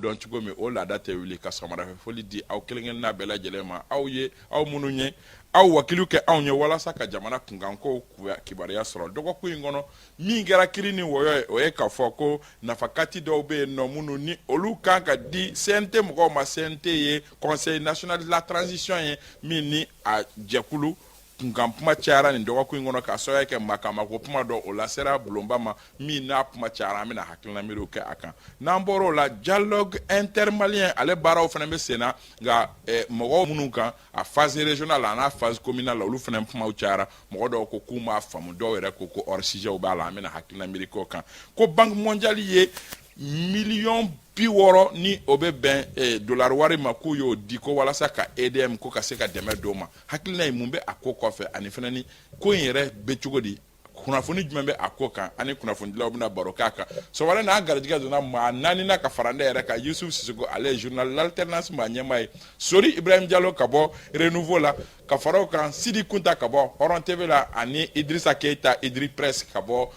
dɔn cogo min o laada tɛ wuli ka sɔgɔmadafɛ foli di aw kelen n'a bɛɛ lajɛlen ma aw ye aw minnu ye aw wakiliw kɛ anw ye walasa ka jamana kunkanko kibaruya sɔrɔ dɔgɔkun in kɔnɔ min kɛra kiri ni wɔyɔ ye o ye k'a fɔ ko nafakati dɔw bɛ yen nɔ minnu ni olu kan ka di CNT mɔgɔw ma CNT ye Conseil national de la transition ye min ni a jɛkulu kunkan kuma cayara nin dɔgɔkun in kɔnɔ ka sababuya kɛ makamako kuma dɔ o la sera bulonba ma min n'a kuma cayara an bɛna hakilina miiriw kɛ a kan n'an bɔra o la dialogue intermalien ale baaraw fana bɛ sen na nka mɔgɔw minnu kan a phase régionale a n'a phase communale olu fana kumaw cayara mɔgɔ dɔw ko k'u m'a faamu dɔw yɛrɛ ko ko hors sujet b'a la an bɛna hakilina miiri k'o kan ko banque mondiale ye miliyɔn 60 ni o bɛ bɛn dollar wari ma k'u y'o di ko walasa ka EDM ko ka se ka dɛmɛ d'o ma hakilina ye mun bɛ a ko kɔfɛ ani fana ni ko in yɛrɛ bɛ cogo di kunnafoni jumɛn bɛ a ko kan ani kunnafonidilaw bɛna baro k'a kan sɔgɔmada n'a garijɛgɛ donna maa 4 na ka fara ne yɛrɛ kan Yusuf Sisoko ale ye journal l'alternance maa ɲɛmaa ye Sori Ibrahim Diallo ka bɔ Renouveau la ka fara o kan Sidi Kunta ka bɔ Horon TV la ani Idrissa Keita Idri Press ka bɔ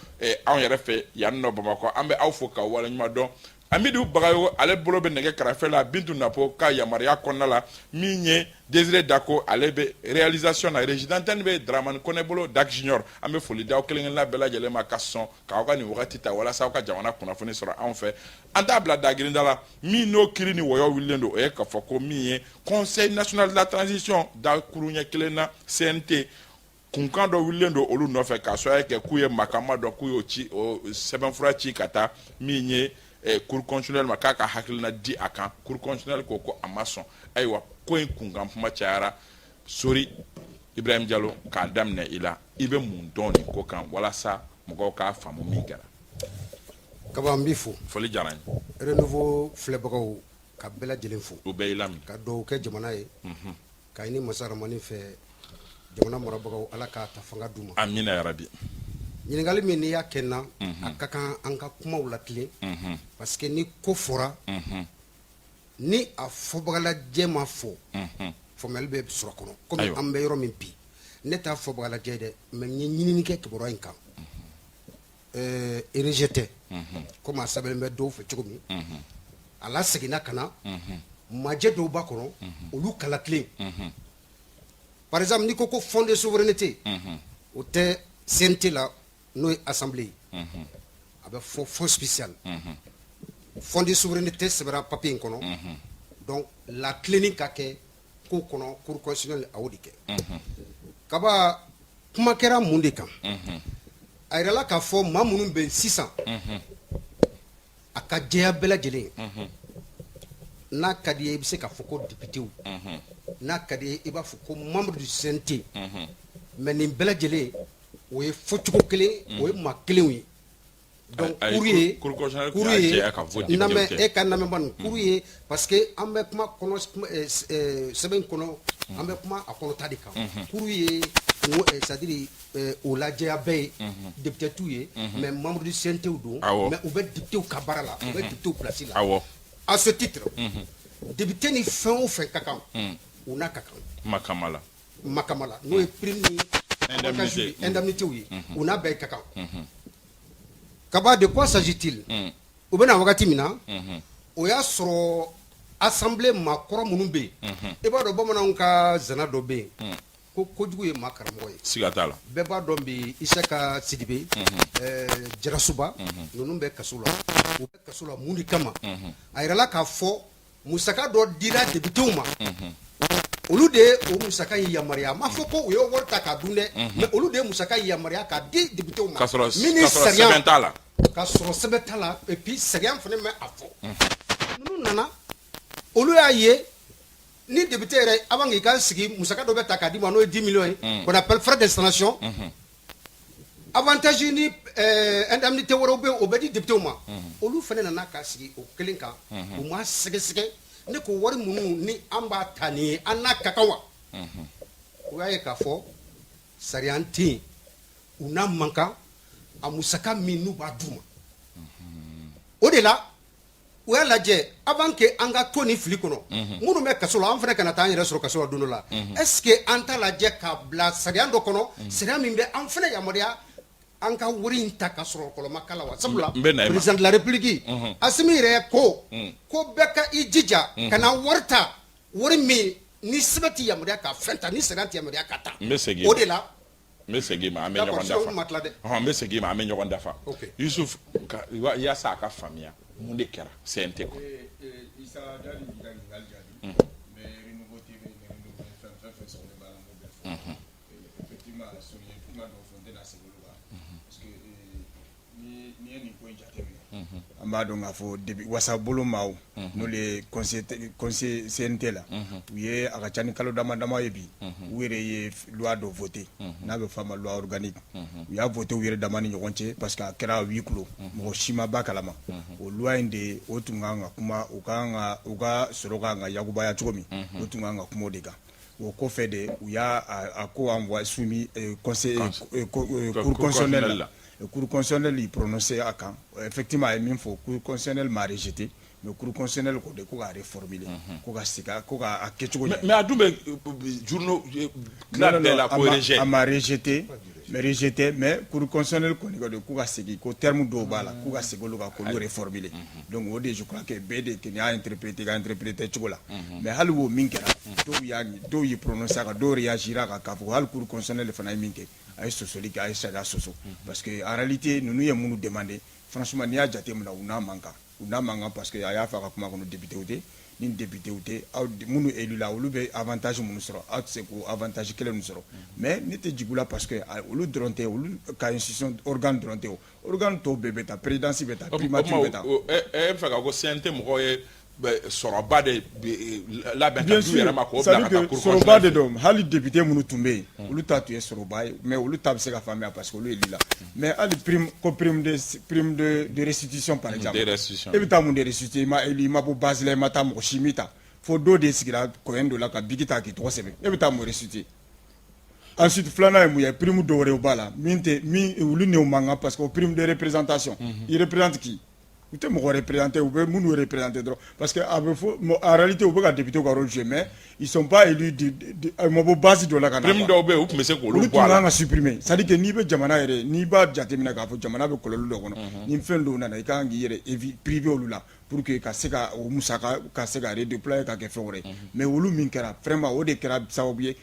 anw yɛrɛ fɛ yan nɔ Bamakɔ an bɛ aw fo ka waleɲuman dɔn Amidou Bagayo ale bolo bɛ nɛgɛ kɛrɛfɛ la Bintu Napo ka yamaruya kɔnɔna la min ye Désiré Dako ale bɛ réalisation na régie d'antenne bɛ Dramane Kone bolo Dak Junior an bɛ foli d'aw kelen-kelenna bɛɛ lajɛlen ma ka sɔn k'aw ka nin wagati ta walasa aw ka jamana kunnafoni sɔrɔ anw fɛ an t'a bila dagirinda la min n'o kiri ni wɔyɔ wililen don o ye k'a fɔ ko min ye Conseil national de la transition dakuru ɲɛ kelen na CNT kunkan dɔ wililen don olu nɔfɛ k'a sɔrɔ kɛ k'u ye makama dɔ k'u y'o ci o sɛbɛnfura ci ka taa min ye cour constitutionnelle ma k'a ka hakilina di a kan cour constitutionnelle ko a ma sɔn ayiwa ko in kunkan kuma cayara Sori Ibrahim Diallo k'a daminɛ i la i bɛ mun dɔn nin ko kan walasa mɔgɔw k'a faamu min kɛra kaba n b'i fo foli diyara n ye Renouveau filɛbagaw ka bɛɛ lajɛlen fo u bɛɛ y'i laminɛ ka dugawu kɛ jamana ye ka ɲini masa Rahamani fɛ jamana marabagaw Ala k'a ta fanga d'u ma amina yarabi ɲininkali min n'i y'a kɛ n na a ka kan an ka kumaw latilen parce que ni ko fɔra ni a fɔbagalajɛ ma fɔ faamuyali bɛ sɔrɔ kɔnɔ komi an bɛ yɔrɔ min bi ne t'a fɔbagalajɛ dɛ mais n ye ɲinini kɛ kibaruya in kan RG tɛ komi a sɛbɛnlen bɛ dɔw fɛ cogo min a la seginna ka na majɛ dɔw b'a kɔnɔ olu kalatilen par exemple n'i ko ko fond de souveraineté o tɛ CNT la n'o ye assemblée a bɛ fɔ fond spécial fond de souveraineté sɛbɛnna papier in kɔnɔ donc la tilenni ka kɛ ko kɔnɔ cour constitutionnelle a y'o de kɛ kaba kuma kɛra mun de kan a yirala k'a fɔ maa minnu bɛ sisan a ka jɛya bɛɛ lajɛlen n'a ka di ye i bɛ se k'a fɔ ko députéw n'a ka di ye i b'a fɔ ko membre du CNT mais nin bɛɛ lajɛlen o ye fɔcogo kelen o ye maa kelenw ye donc kuru ye lamɛn e ka lamɛnba nin kuru ye parce que an bɛ kuma kɔnɔ sɛbɛn kɔnɔ an bɛ kuma a kɔnɔta de kan kuru ye c'est à dire o lajɛya bɛɛ ye député t'u ye mais membre du CNT don mais u bɛ député ka baara la u bɛ député place la à ce titre député ni fɛn o fɛn ka kan u n'a ka kan makama la n'o ye prime ni indemnité ye u n'a bɛɛ ka kan kaba de quoi s'agit-il u bɛna wagati min na o y'a sɔrɔ assemblée maakɔrɔ minnu bɛ yen i b'a dɔn bamananw ka zana dɔ bɛ yen ko kojugu ye maa karamɔgɔ ye siga t'a la bɛɛ b'a dɔn bi Isaka Sidibe Jarasuba ninnu bɛ kaso la u bɛ kaso la mun de kama a yirala k'a fɔ musaka dɔ dira députéw ma olu de ye o musaka in yamaruya a m'a fɔ ko u ye wari ta k'a dun dɛ mais olu de ye musaka in yamaruya k'a di députéw ma k'a sɔrɔ sɛbɛn t'a la k'a sɔrɔ sɛbɛn t'a la et puis sariya fana bɛ a fɔ ninnu nana olu y'a ye ni député yɛrɛ avant k'i ka sigi musaka dɔ bɛ ta k'a d'i ma n'o ye 10 millions ye qu'on appelle frais d'installation avantage ni indemnité wɛrɛw bɛ yen o bɛ di députéw ma olu fana nana k'a sigi o kelen kan u m'a sɛgɛsɛgɛ ne ko wari minnu ni an b'a ta nin ye an n'a ka kan wa u y'a ye k'a fɔ sariya tɛ yen u n'a man kan a musaka min n'u b'a d'u ma o de la u y'a lajɛ avant que an ka to ni fili kɔnɔ minnu bɛ kaso la an fana kana taa an yɛrɛ sɔrɔ kaso la don dɔ la est ce que an t'a lajɛ k'a bila sariya dɔ kɔnɔ sariya min bɛ an fana yamaruya an ka wari in ta ka sɔrɔ kɔlɔma kala wa sabula N bɛ na i ma. président de la république Assimi yɛrɛ ko ko bɛɛ ka i jija ka na wari ta wari min ni sɛbɛn ti yamaruya ka fɛn ta ni sɛbɛn ti yamaruya ka ta N bɛ segin o de la n bɛ segin ma an bɛ D'accord, ɲɔgɔn sinon ma tila dɛ. dafa n bɛ segin ma an bɛ ɲɔgɔn dafa Ok. Yusuf yaasa a ka faamuya mun de kɛra CNT kɔ Isa dali ka ɲininkali jaabi mais renouveau TV ni renouveau fɛn sɔrɔlen b'a la n b'o bɛɛ fɔ effectivement Sonia kuma dɔ fɔ n tɛna segin olu kan parce que ni ye nin ko in jateminɛ an b'a dɔn k'a fɔ depuis wasabolo maaw n'olu ye conseil CNT la u ye a ka ca ni kalo dama dama ye bi u yɛrɛ ye loi dɔ voté n'a bɛ f'a ma loi organique u y'a voté u yɛrɛ dama ni ɲɔgɔn cɛ parce que a kɛra huis clos mɔgɔ si ma b'a kalama o loi in de o tun kan ka kuma u ka sɔrɔ kan ka yakubaya cogo min o tun kan ka kuma o de kan o kɔfɛ de u y'a a ko envoyé soumis conseil cour constitutionnelle la cour constitutionnelle y prononcé a kan effectivement a ye min fɔ cour constitutionnelle m'a rejeté mais cour constitutionnelle ko de ko k'a reformuler ko ka sika ko k'a kɛcogo ɲɛ mais a dun bɛ journaux tila bɛɛ la ko rejet a ma rejeté mais cour constitutionnelle kɔni ko de ko ka segin ko terme dɔw b'a la ko ka segin olu kan k'olu reformuler donc o de je crois que bɛɛ de kɔni y'a interprété cogo la mais hali o min kɛra dɔw y'i prononcé a kan dɔw réagir'a kan k'a fɔ ko hali cour constitutionnelle fana ye min kɛ a ye sɔsɔli kɛ a ye sariya sɔsɔ parce que en réalité ninnu ye minnu demandé franchement n'i y'a jateminɛ u n'a man kan parce que a y'a fɔ a ka kuma kɔnɔ député tɛ ni député tɛ aw minnu élu la olu bɛ avantage minnu sɔrɔ aw tɛ se k'o avantage kelen ninnu sɔrɔ mais ne tɛ jigin u la parce que olu dɔrɔn tɛ olu ka institution organe dɔrɔn tɛ o organe tɔw bɛɛ bɛ taa présidence bɛ taa primature bɛ taa. e fɛ ka ko CNT mɔgɔw ye sɔrɔba de labɛn ka du yɛrɛ ma k'o bila ka taa cour constitutionnelle sɔrɔba de don hali député minnu tun bɛ yen olu ta tun ye sɔrɔba ye mais olu ta bɛ se ka faamuya parce que olu ye lila mais hali prime de restitution par exemple e bɛ taa mun de restituer i ma bɔ base la i ma taa mɔgɔ si min ta fo dɔ de sigira kɔɲɛ dɔ la ka bigi ta k'i tɔgɔ sɛbɛn e bɛ taa mun restituer ensuite filanan ye mun ye prime dɔw wɛrɛw b'a la min olu n'o man kan parce que o prime de représentation i représente qui u tɛ mɔgɔ représenté u bɛ minnu représenté dɔrɔn parce que a bɛ fɔ en réalité u bɛ ka député ka rôle jouer mais ils sont pas élus ma bɔ base dɔ la ka na prime dɔw bɛ yen u tun bɛ se k'olu olu bɔ tun a la kan ka supprimer c'est à dire que n'i bɛ jamana yɛrɛ n'i b'a jateminɛ k'a fɔ jamana bɛ kɔlɔlɔ dɔ kɔnɔ ni fɛn dɔw nana i ka kan k'i yɛrɛ privé olu la pour que ka se ka o musaka ka se ka redéployer ka kɛ fɛn wɛrɛ mais olu min kɛra vraiment o de kɛra sababu ye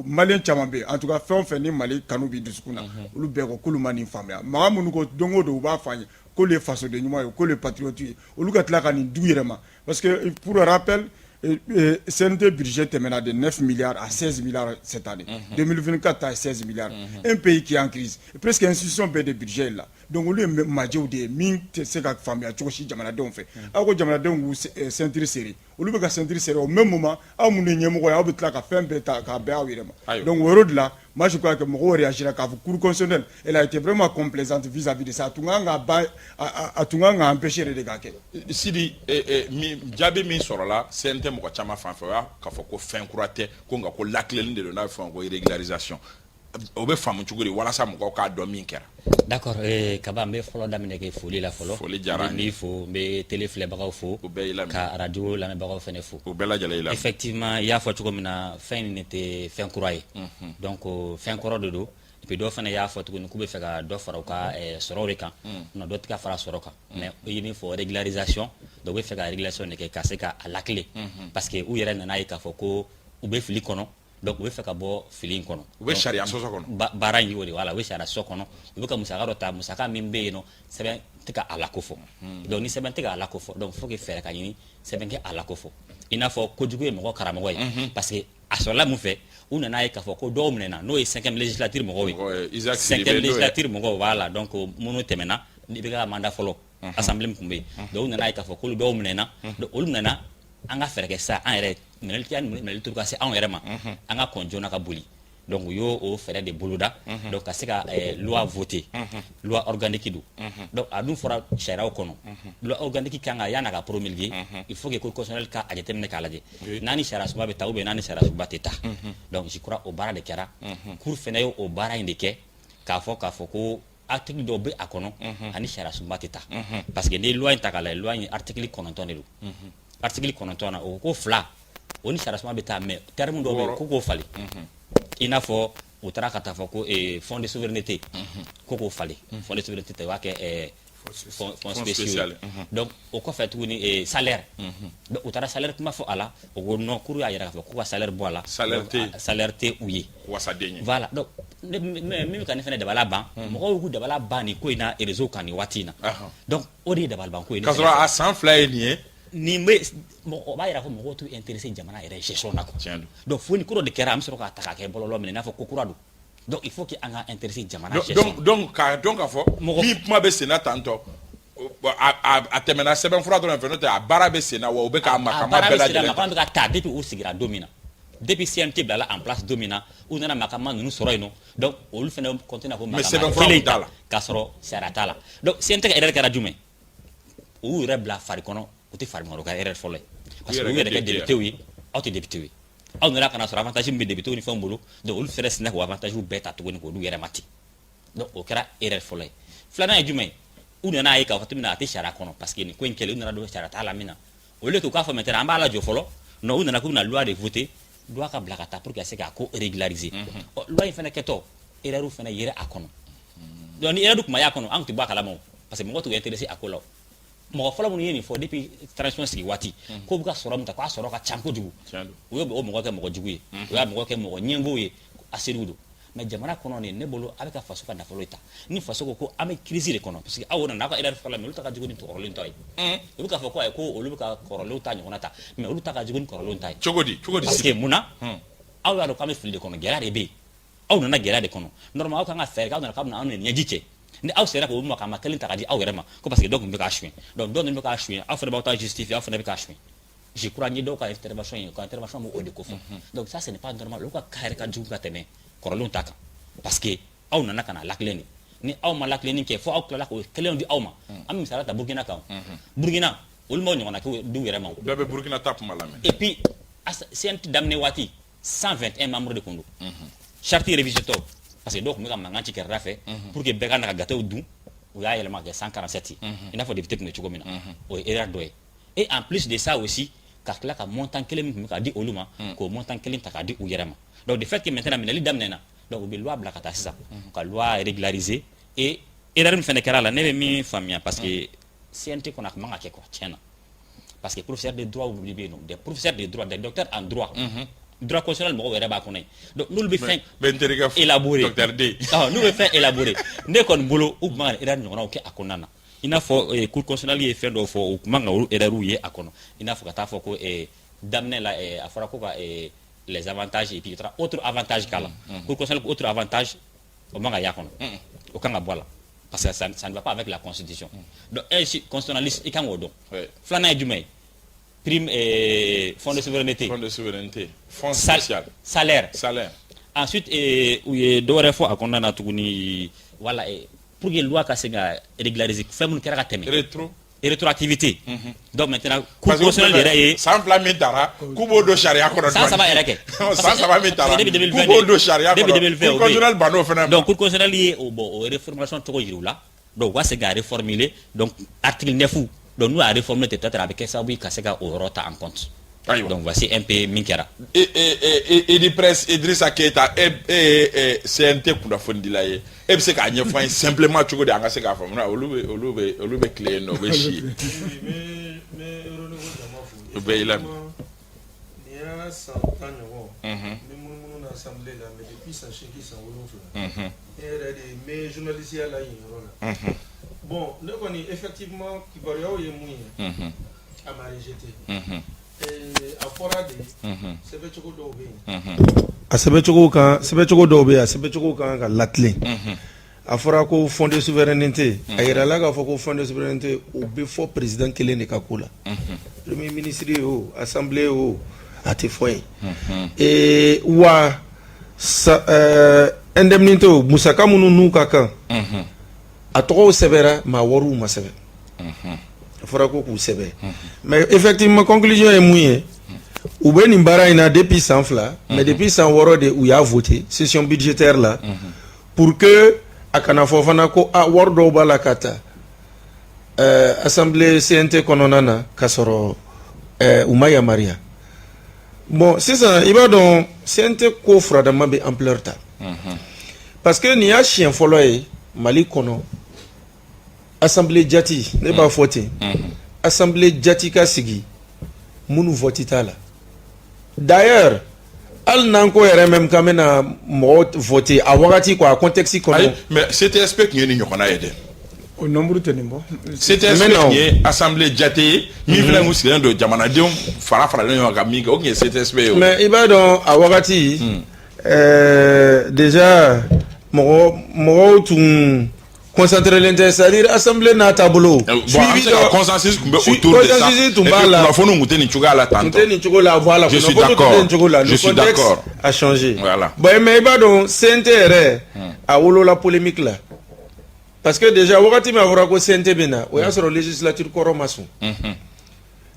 malien caman bɛ yen en tout cas fɛn o fɛn ni Mali kanu b'i dusukun na olu bɛɛ ko k'olu ma nin faamuya maa minnu ko don o don u b'a fɔ an ye k'olu ye fasoden ɲuman ye k'olu ye patriote ye olu ka tila ka nin du yɛrɛ ma parce que pour rappel CNT budget tɛmɛna de 9 milliards à 16 milliards cette année 2024 à 16 milliards un pays qui est en crise presque institution bɛɛ de budget là donc olu ye majɛw de ye min tɛ se ka faamuya cogo si jamanadenw fɛ aw ko jamanadenw k'u ceinture serré olu bɛ ka ceinture serré au même moment aw minnu ye ɲɛmɔgɔ ye aw bɛ tila ka fɛn bɛɛ ta k'a bɛn aw yɛrɛ ma donc o yɔrɔ de la moi je crois que mɔgɔw réagira k'a fɔ cour constitutionnelle elle a été vraiment complaisante vis-à-vis de ça a tun kan ka empêcher de k'a kɛ Sidi jaabi min sɔrɔla CNT mɔgɔ caman fan fɛ o y'a k'a fɔ ko fɛn kura tɛ ko nka ko latileni de don n'a bɛ fɔ ko régularisation o bɛ faamu cogo di walasa mɔgɔw k'a dɔn min kɛra. D'accord Kaba n bɛ fɔlɔ daminɛ kɛ foli la fɔlɔ foli diyara n ye n b'i fo n bɛ télé filɛbagaw fo o bɛɛ y'i lamɛn ka radio lamɛnbagaw fɛnɛ fo o bɛɛ lajɛlen y'i lamɛn effectivement i y'a fɔ cogo min na fɛn nin tɛ fɛn kura ye donc fɛn kɔrɔ de don et puis dɔ fana y'a fɔ tuguni k'u bɛ fɛ ka dɔ fara u ka sɔrɔw de kan non dɔ tɛ ka fara sɔrɔ kan mais o ye min fɔ régularisation donc u bɛ fɛ ka régularisation de kɛ ka se ka a lakile parce que u yɛrɛ nana ye k'a fɔ ko u bɛ fili kɔnɔ donc u bɛ fɛ ka bɔ fili in kɔnɔ u bɛ sariya sɔsɔ kɔnɔ baara in y'o de voilà u bɛ sariya sɔ kɔnɔ u bɛ ka musaka dɔ ta musaka min bɛ yen nɔ sɛbɛn tɛ ka a lako fɔ donc ni sɛbɛn tɛ ka a lako fɔ donc faut que fɛɛrɛ ka ɲini sɛbɛn kɛ a lako fɔ i n'a fɔ kojugu ye mɔgɔ karamɔgɔ ye parce que a sɔrɔla mun fɛ u nana ye k'a fɔ ko dɔw minɛna n'o ye 5e législature mɔgɔw ye 5e législature mɔgɔw voilà donc minnu tɛmɛna i bɛ ka mandat fɔlɔ assemblée min tun bɛ yen donc u nana ye k'a fɔ k'olu dɔw minɛna donc olu minɛna an ka fɛɛrɛ kɛ sa an yɛrɛ minɛli turu ka se anw yɛrɛ ma an ka kɔn joona ka boli donc u y'o fɛɛrɛ de boloda donc ka se ka loi voter loi organique don donc a dun fɔra sariyaw kɔnɔ loi organique kan ka yan'a ka promulguer il faut que cour constitutionnelle ka a jateminɛ k'a lajɛ n'a ni sariya sunba bɛ taa ou bien n'a ni sariya sunba tɛ taa donc je crois o baara de kɛra cour fɛnɛ ye o baara in de kɛ k'a fɔ ko article dɔw bɛ a kɔnɔ ani sariya sunba tɛ taa parce que ni loi in ta k'a lajɛ loi in article 9 de don article 9 na o ko fila o ni sariya sunba bɛ taa mais terme dɔw bɛ yen ko k'o falen i n'a fɔ o taara ka taa fɔ ko fond de souveraineté ko k'o falen fond de souveraineté tɛ o b'a kɛ fonds spéciaux donc o kɔfɛ tuguni salaire donc o taara salaire kuma fɔ a la o ko non kuru y'a yira k'a fɔ ko ka salaire bɔ a la salaire tɛ u ye wasaden ye voilà donc min bɛ ka ne fɛnɛ dabala ban mɔgɔw y'u dabala ban nin ko in na réseau kan nin waati in na donc o de ye dabala ban ko ye k'a sɔrɔ a san 2 ye nin ye nin bɛ o b'a yira ko mɔgɔw t'u intéressé jamana yɛrɛ gestion na quoi donc fo ni ko dɔ de kɛra an bɛ sɔrɔ k'a ta k'a kɛ bɔlɔlɔ minɛ i n'a fɔ ko kura don donc il faut que an ka intéressé jamana gestion donc k'a dɔn k'a fɔ min kuma bɛ senna tantɔ a tɛmɛna sɛbɛnfura dɔrɔn fɛ n'o tɛ a baara bɛ senna wa o bɛ k'a makama bɛɛ lajɛlen ta. Bɛ ka taa depuis u sigira don min na depuis CNT bilala en place don min na u nana makama ninnu sɔrɔ yen nɔ donc olu fɛnɛ continue ko makama kelen t'a la k'a sɔrɔ sariya t'a la donc CNT ka erreur kɛra jumɛn u y'u yɛrɛ bila fari kɔnɔ u tɛ fari kɔnɔ o ka erreur fɔlɔ ye parce que u yɛrɛ kɛ député ye aw tɛ député ye aw nana ka na sɔrɔ avantage min bɛ député ni fɛnw bolo donc olu fɛnɛ sinna k'o avantage bɛɛ ta tuguni k'olu yɛrɛ ma ten donc o kɛra erreur fɔlɔ ye filanan ye jumɛn ye u nana ye k'a fɔ min na a tɛ sariya kɔnɔ parce que nin ko in kɛlen u nana don sariya t'a la min na au lieu que u k'a fɔ maintenant an b'a lajɔ fɔlɔ non u nana k'u bɛna loi de voter loi ka bila ka taa pour que a se k'a ko régulariser loi in fɛnɛ kɛtɔ erreur fɛnɛ yera a kɔnɔ donc ni erreur tun ma y'a kɔnɔ an tun tɛ bɔ a kalama o parce que mɔgɔ tun bɛ intéressé a ko la mɔgɔ fɔlɔ minnu ye nin fɔ depuis transition sigi waati k'u bɛ ka sɔrɔ min ta k'a sɔrɔ ka ca kojugu u ye o mɔgɔ kɛ mɔgɔ jugu ye u y'a mɔgɔ kɛ mɔgɔ ɲɛngow ye a seriw don mais jamana kɔnɔ nin ne bolo a bɛ ka faso ka nafolo ta ni faso ko an bɛ crise de kɔnɔ parce que aw nana aw ka erreur fɔlɔ mais olu ta ka jugu ni kɔrɔlen ta ye u bɛ k'a fɔ ko ayi ko olu bɛ ka kɔrɔlenw ta ɲɔgɔnna ta mais olu ta ka jugu ni kɔrɔlenw ta ye cogo di parce que mun na aw y'a dɔn k'an bɛ fili de kɔnɔ gɛlɛya de bɛ yen aw nana gɛlɛya de kɔnɔ normalement aw kan ka fɛɛrɛ kɛ aw nana k'a bɛna anw ni ɲɛji cɛ ni aw sera k'o makama kelen ta ka di aw yɛrɛ ma ko parce que dɔw tun bɛ k'a suɲɛ donc dɔw ninnu bɛ k'a suɲɛ aw fana b'aw ta justifier aw fana bɛ k'a suɲɛ je crois ni dɔw ka intervention ye ka intervention b'o de ko fɔ donc ça ce n'est pas normal olu ka cas yɛrɛ ka jugu ka tɛmɛ kɔrɔlenw ta kan parce que aw nana ka na lakilen de ni aw ma lakilenni kɛ fo aw tilala k'o kelenw di aw ma an bɛ misaliya ta Burkina kan Burkina olu m'o ɲɔgɔnna kɛ du yɛrɛ ma bɛɛ bɛ Burkina ta kuma lamɛn et puis CNT daminɛ waati 121 membres de kun don charte révisée tɔ parce que dɔw tun bɛ ka mankan ci kɛrɛda fɛ pour que bɛɛ ka na ka gâteau dun u y'a yɛlɛma ka kɛ 147 ye i n'a fɔ député tun bɛ cogo min na o ye erreur dɔ ye et en plus de ça aussi ka tila ka montant kelen min tun bɛ ka di olu ma k'o montant kelen ta k'a di u yɛrɛ ma donc de fait que maintenant minɛli daminɛna donc u bɛ loi bila ka taa sisan ka loi régulariser et erreur min fɛnɛ kɛra la ne bɛ min faamuya parce que CNT kɔni a kun man ka kɛ quoi tiɲɛ na parce que professeur de droit olu bɛ yen nɔ des professeurs de droit des docteurs en droit droit constitutionnel mɔgɔw yɛrɛ b'a kɔnɔ ye donc n'olu bɛ fɛn élaborer docteur D n'u bɛ fɛn élaborer ne kɔni bolo u kun man ka erreur ɲɔgɔnnaw kɛ a kɔnɔna na i n'a fɔ cour constitutionnelle ye fɛn dɔw fɔ u kun man ka olu erreurs ye a kɔnɔ i n'a fɔ ka taa fɔ ko daminɛ la a fɔra ko ka les avantages et puis il y aura autre avantage k'a la cour constitutionnelle ko autre avantage o man ka y'a kɔnɔ o kan ka bɔ a la parce que ça ne va pas avec la constitution donc constitutionnaliste i kan k'o dɔn filanan ye jumɛn ye prime fonds de souveraineté fonds spécial salaire ensuite u ye dɔ wɛrɛ fɔ a kɔnɔna na tuguni voilà pour que loi ka se ka régulariser fɛn minnu kɛra ka tɛmɛ rétroactivité donc maintenant cour constitutionnelle yɛrɛ ye san 2 min taara k'u b'o don sariya kɔnɔ san 3 yɛrɛ kɛ san 3 min taara k'u b'o don sariya kɔnɔ cour constitutionnelle ban'o fɛnɛ donc cour constitutionnelle ye o réformation tɔgɔ yir'u la donc u ka se ka réformuler donc article 9 donc n'u y'a réformer peut-être a bɛ kɛ sababu ye ka se ka o yɔrɔ ta en compte donc voici un peu min kɛra Idrissa Keita CNT kunnafonidila ye e bɛ se k'a ɲɛfɔ an ye simplement cogo di an ka se k'a faamu olu bɛ tile yen nɔ u bɛ si u bɛ yɛlɛ nin y'a san 10 ɲɔgɔn ni munumunu na assemblée la mais depuis san 8 san 7 e yɛrɛ de mais journaliste la yen yɔrɔ la bon ne kɔni effectivement kibaruyaw ye mun ye a ma rejeté a fɔra de sɛbɛcogo dɔw bɛ yen a sɛbɛcogo dɔw bɛ yen a sɛbɛcogo kan ka latilen a fɔra ko fond de souveraineté a yirala k'a fɔ ko fond de souveraineté o bɛ fɔ président kelen de ka ko la premier ministre ye o assemblée ye o a tɛ fɔ yen wa indemnité o musaka minnu n'u ka kan a tɔgɔw sɛbɛra maa wariw ma sɛbɛn a fɔra ko k'u sɛbɛn mais effectivement conclusion ye mun ye u bɛ nin baara in na depuis san 2 mais depuis san 6 de u y'a voté session budgétaire la pour que a kana fɔ fana ko wari dɔw b'a la ka ta assemblée CNT kɔnɔna na ka sɔrɔ u ma yamaruya bon sisan i b'a dɔn CNT ko furadama bɛ ampleur ta parce que nin y'a siɲɛ fɔlɔ ye Mali kɔnɔ assemblée jati ne b'a fɔ ten assemblée jati ka sigi minnu vote t'a la d'ailleurs hali n'an ko yɛrɛ même k'an bɛna mɔgɔw voter a wagati quoi a contexte kɔnɔ. ayi mais CTSP tun ye nin ɲɔgɔnna ye dɛ. o nombre tɛ nin bɔ. CTSP tun ye assemblée jate ye min filɛ kun sigilen don jamanadenw faralen ɲɔgɔn kan min kɛ o tun ye CTSP ye o. mais i b'a dɔn a wagati déjà mɔgɔw tun concentré tɛ, c'est-à-dire assemblée n'a taabolo. suivi dɔ consensus tun bɛ autour de ça consensus tun b'a la kunnafoniw tun tɛ nin cogoya la tantôt. tun tɛ nin cogo la voilà. je suis d'accord le contexte a changé. voilà bon mais i b'a dɔn CNT yɛrɛ a wolola polémique la parce que déjà wagati min a fɔra ko CNT bɛ na o y'a sɔrɔ législature kɔrɔ ma sɔn.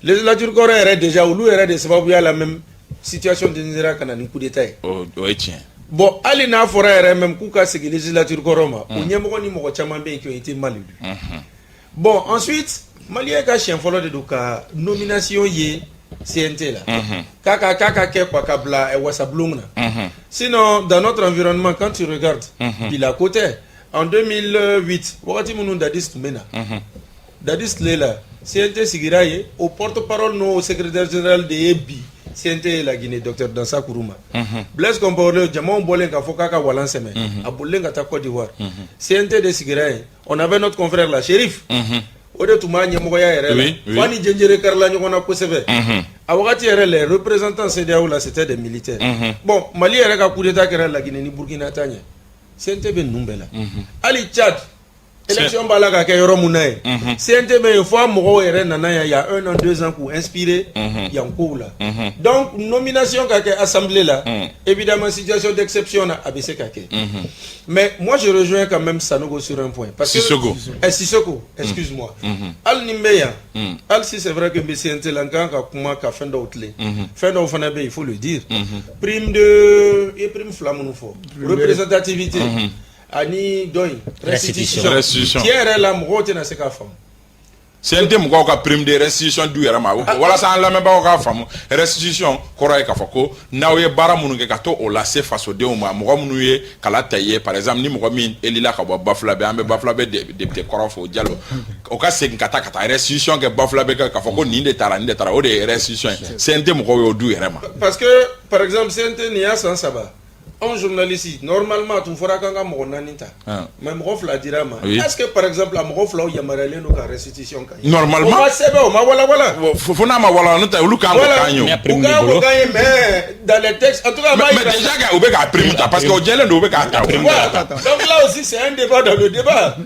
législature kɔrɔ yɛrɛ déjà olu yɛrɛ de sababuya la même situation de ka na ni coup d'état ye. o ye tiɲɛ. bon hali n'a fɔra yɛrɛ même k'u ka segin législature kɔrɔ ma o ɲɛmɔgɔ ni mɔgɔ caman bɛ yen qui ont été mal élus. bon ensuite maliyɛn ka siɲɛ fɔlɔ de don ka nomination ye CNT la k'a ka kɛ quoi ka bila wasabulon na. sinon dans notre environnement quand tu regardes bila ko tɛ en 2008 wagati minnu Dadis tun bɛ na Dadis tile la CNT sigira ye o porte-parole n'o secrétaire général de ye bi CNT la Guinée docteur Dansa Kourouma. Blaise Compaoré jamaw bɔlen k'a fɔ k'a ka walan sɛmɛ a bolilen ka taa Côte d'Ivoire. CNT de sigira ye on avait notre confrère la Chérif o de tun b'a ɲɛmɔgɔya yɛrɛ la fo ni jɛnjɛrɛ karila ɲɔgɔn na kosɛbɛ a wagati yɛrɛ les représentants CEDEAO la c'était des militaires. bon Mali yɛrɛ ka coup d'état kɛra la Guinée ni Burkina ta ɲɛ CNT bɛ ninnu bɛɛ la hali Tchad élection b'a la ka kɛ yɔrɔ mun na ye CNT bɛ yen fo a mɔgɔw yɛrɛ nana yan il y a 1 an 2 ans k'u inspirer yan kow la donc nomination ka kɛ assemblée la évidemment situation d'exception na a bɛ se ka kɛ mais moi je rejoins quand même Sanogo sur un point parce que Sissoko excuse-moi hali ni n bɛ yan hali si c'est vrai que n bɛ CNT la n kan ka kuma ka fɛn dɔw tilen fɛn dɔw fana bɛ yen il faut le dire prime de i ye prime fila minnu fɔ représentativité ani dɔn restitution tiɲɛ yɛrɛ la mɔgɔw tɛna se k'a faamu. CNT mɔgɔw ka prime de restitution du yɛrɛ ma walasa an lamɛnbagaw k'a faamu restitution kɔrɔ ye k'a fɔ ko n'aw ye baara minnu kɛ ka to o lase fasodenw ma mɔgɔ minnu ye kala ta ye par exemple ni mɔgɔ min élila ka bɔ Bafulabe an bɛ Bafulabe député kɔrɔ fo Diallo o ka segin ka taa restitution kɛ Bafulabe kɛ k'a fɔ ko nin de taara o de ye restitution ye CNT mɔgɔw y'o du yɛrɛ ma. parce que par exemple CNT nin y'a san 3 un journaliste normalement tun fɔra k'an ka mɔgɔ 4 ta mais mɔgɔ 2 dira ma est-ce que par exemple a mɔgɔ 2 yamaruyalen don ka restitution kɛ normalement o ma sɛbɛn o ma walawala fo n'a ma walawala n'o tɛ olu kan k'o k'an ye o u kan k'o k'an ye mais dans les textes en tout cas mais déjà u bɛ k'a prime ta parce que o jɛlen don u bɛ k'a ta donc là aussi c'est un débat dans le débat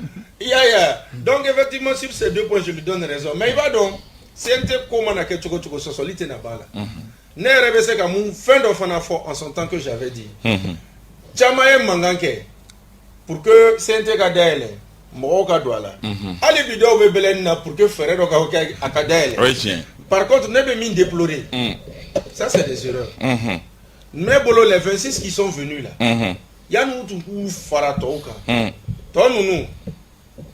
donc effectivement sur ces 2 points je lui donne raison mais il va donc CNT ko mana kɛ cogo cogo sɔsɔli tɛna b'a la ne yɛrɛ bɛ se ka mun fɛn dɔ fana fɔ en son temps que j'avais dit caman ye mankan kɛ pour que CNT ka dayɛlɛ mɔgɔw ka don a la hali bi dɔw bɛ bɛlɛnin na pour que fɛɛrɛ dɔ ka kɛ a ka dayɛlɛ par contre ne bɛ min déplorer ça c'est des erreurs ne bolo les 26 qui sont venus là yanni u tun k'u fara tɔw kan tɔ ninnu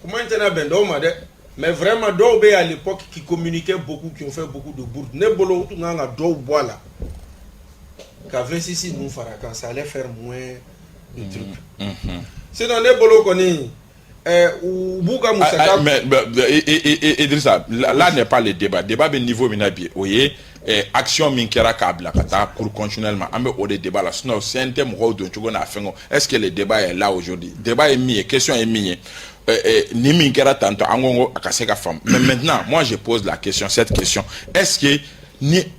kuma in tɛna bɛn dɔw ma dɛ mais vraiment dɔw bɛ à l'époque qui communiquaient beaucoup qui ont fait beaucoup de bourde ne bolo u tun kan ka dɔw bɔ a la ka 26 ninnu fara kan ça allait faire moins de trucs sinon ne bolo kɔni u b'u ka musaka. mais Idrissa là n'est pas le débat bɛ niveau min na bi o ye action min kɛra k'a bila ka taa cour constitutionnellement an bɛ o de débat la sinon CNT mɔgɔw don cogo n'a fɛngɛ est-ce que le débat est là aujourd'hui débat ye min ye question ye min ye ni min kɛra tantôt an ko a ka se ka faamu mais maintenant moi je pose la question cette question est-ce que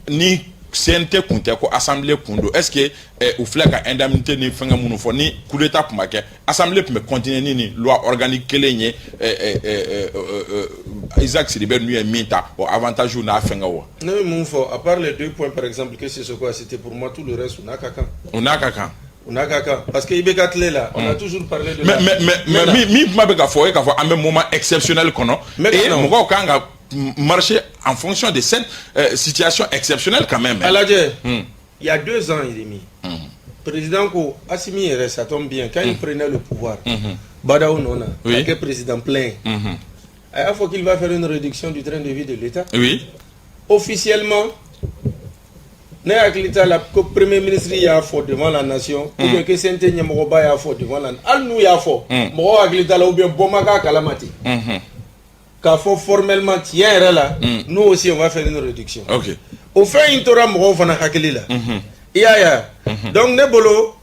ni CNT kun tɛ ko assemblée kun don est-ce que u filɛ ka indemnité ni fɛngɛ minnu fɔ ni coup d'état tun ma kɛ assemblée tun bɛ continuer ni loi organique kelen ye Isaac Sidibé nu ye min ta o avantage n'a fɛngɛ wa. ne bɛ mun fɔ à part les 2 points par exemple que Sissoko a cité pour moi tout le reste o n'a ka kan parce que IBK tile la on a toujours parlé de mais mi kuma bɛ ka fɔ e k'a fɔ an bɛ moment exceptionnel kɔnɔ et mɔgɔw kan ka marcher en fonction de cette situation exceptionnelle quand même. Aladje, il y a 2 ans et demi, président ko Assimi yɛrɛ ça tombe bien quand il prenait le pouvoir Badaou Nona qui est président plein il faut qu'il va faire une réduction du train de vie de l'État. Oui. Officiellement ne hakili t'a la ko premier ministre y'a fɔ devant la nation ou bien que CNT ɲɛmɔgɔba y'a fɔ devant la hali n'u y'a fɔ mɔgɔw hakili t'a la ou bien bɔ ma k'a kalama ten k'a fɔ formellement tiɲɛ yɛrɛ la nous aussi on va faire une réduction o fɛn in tora mɔgɔw fana hakili la i y'a ye donc ne bolo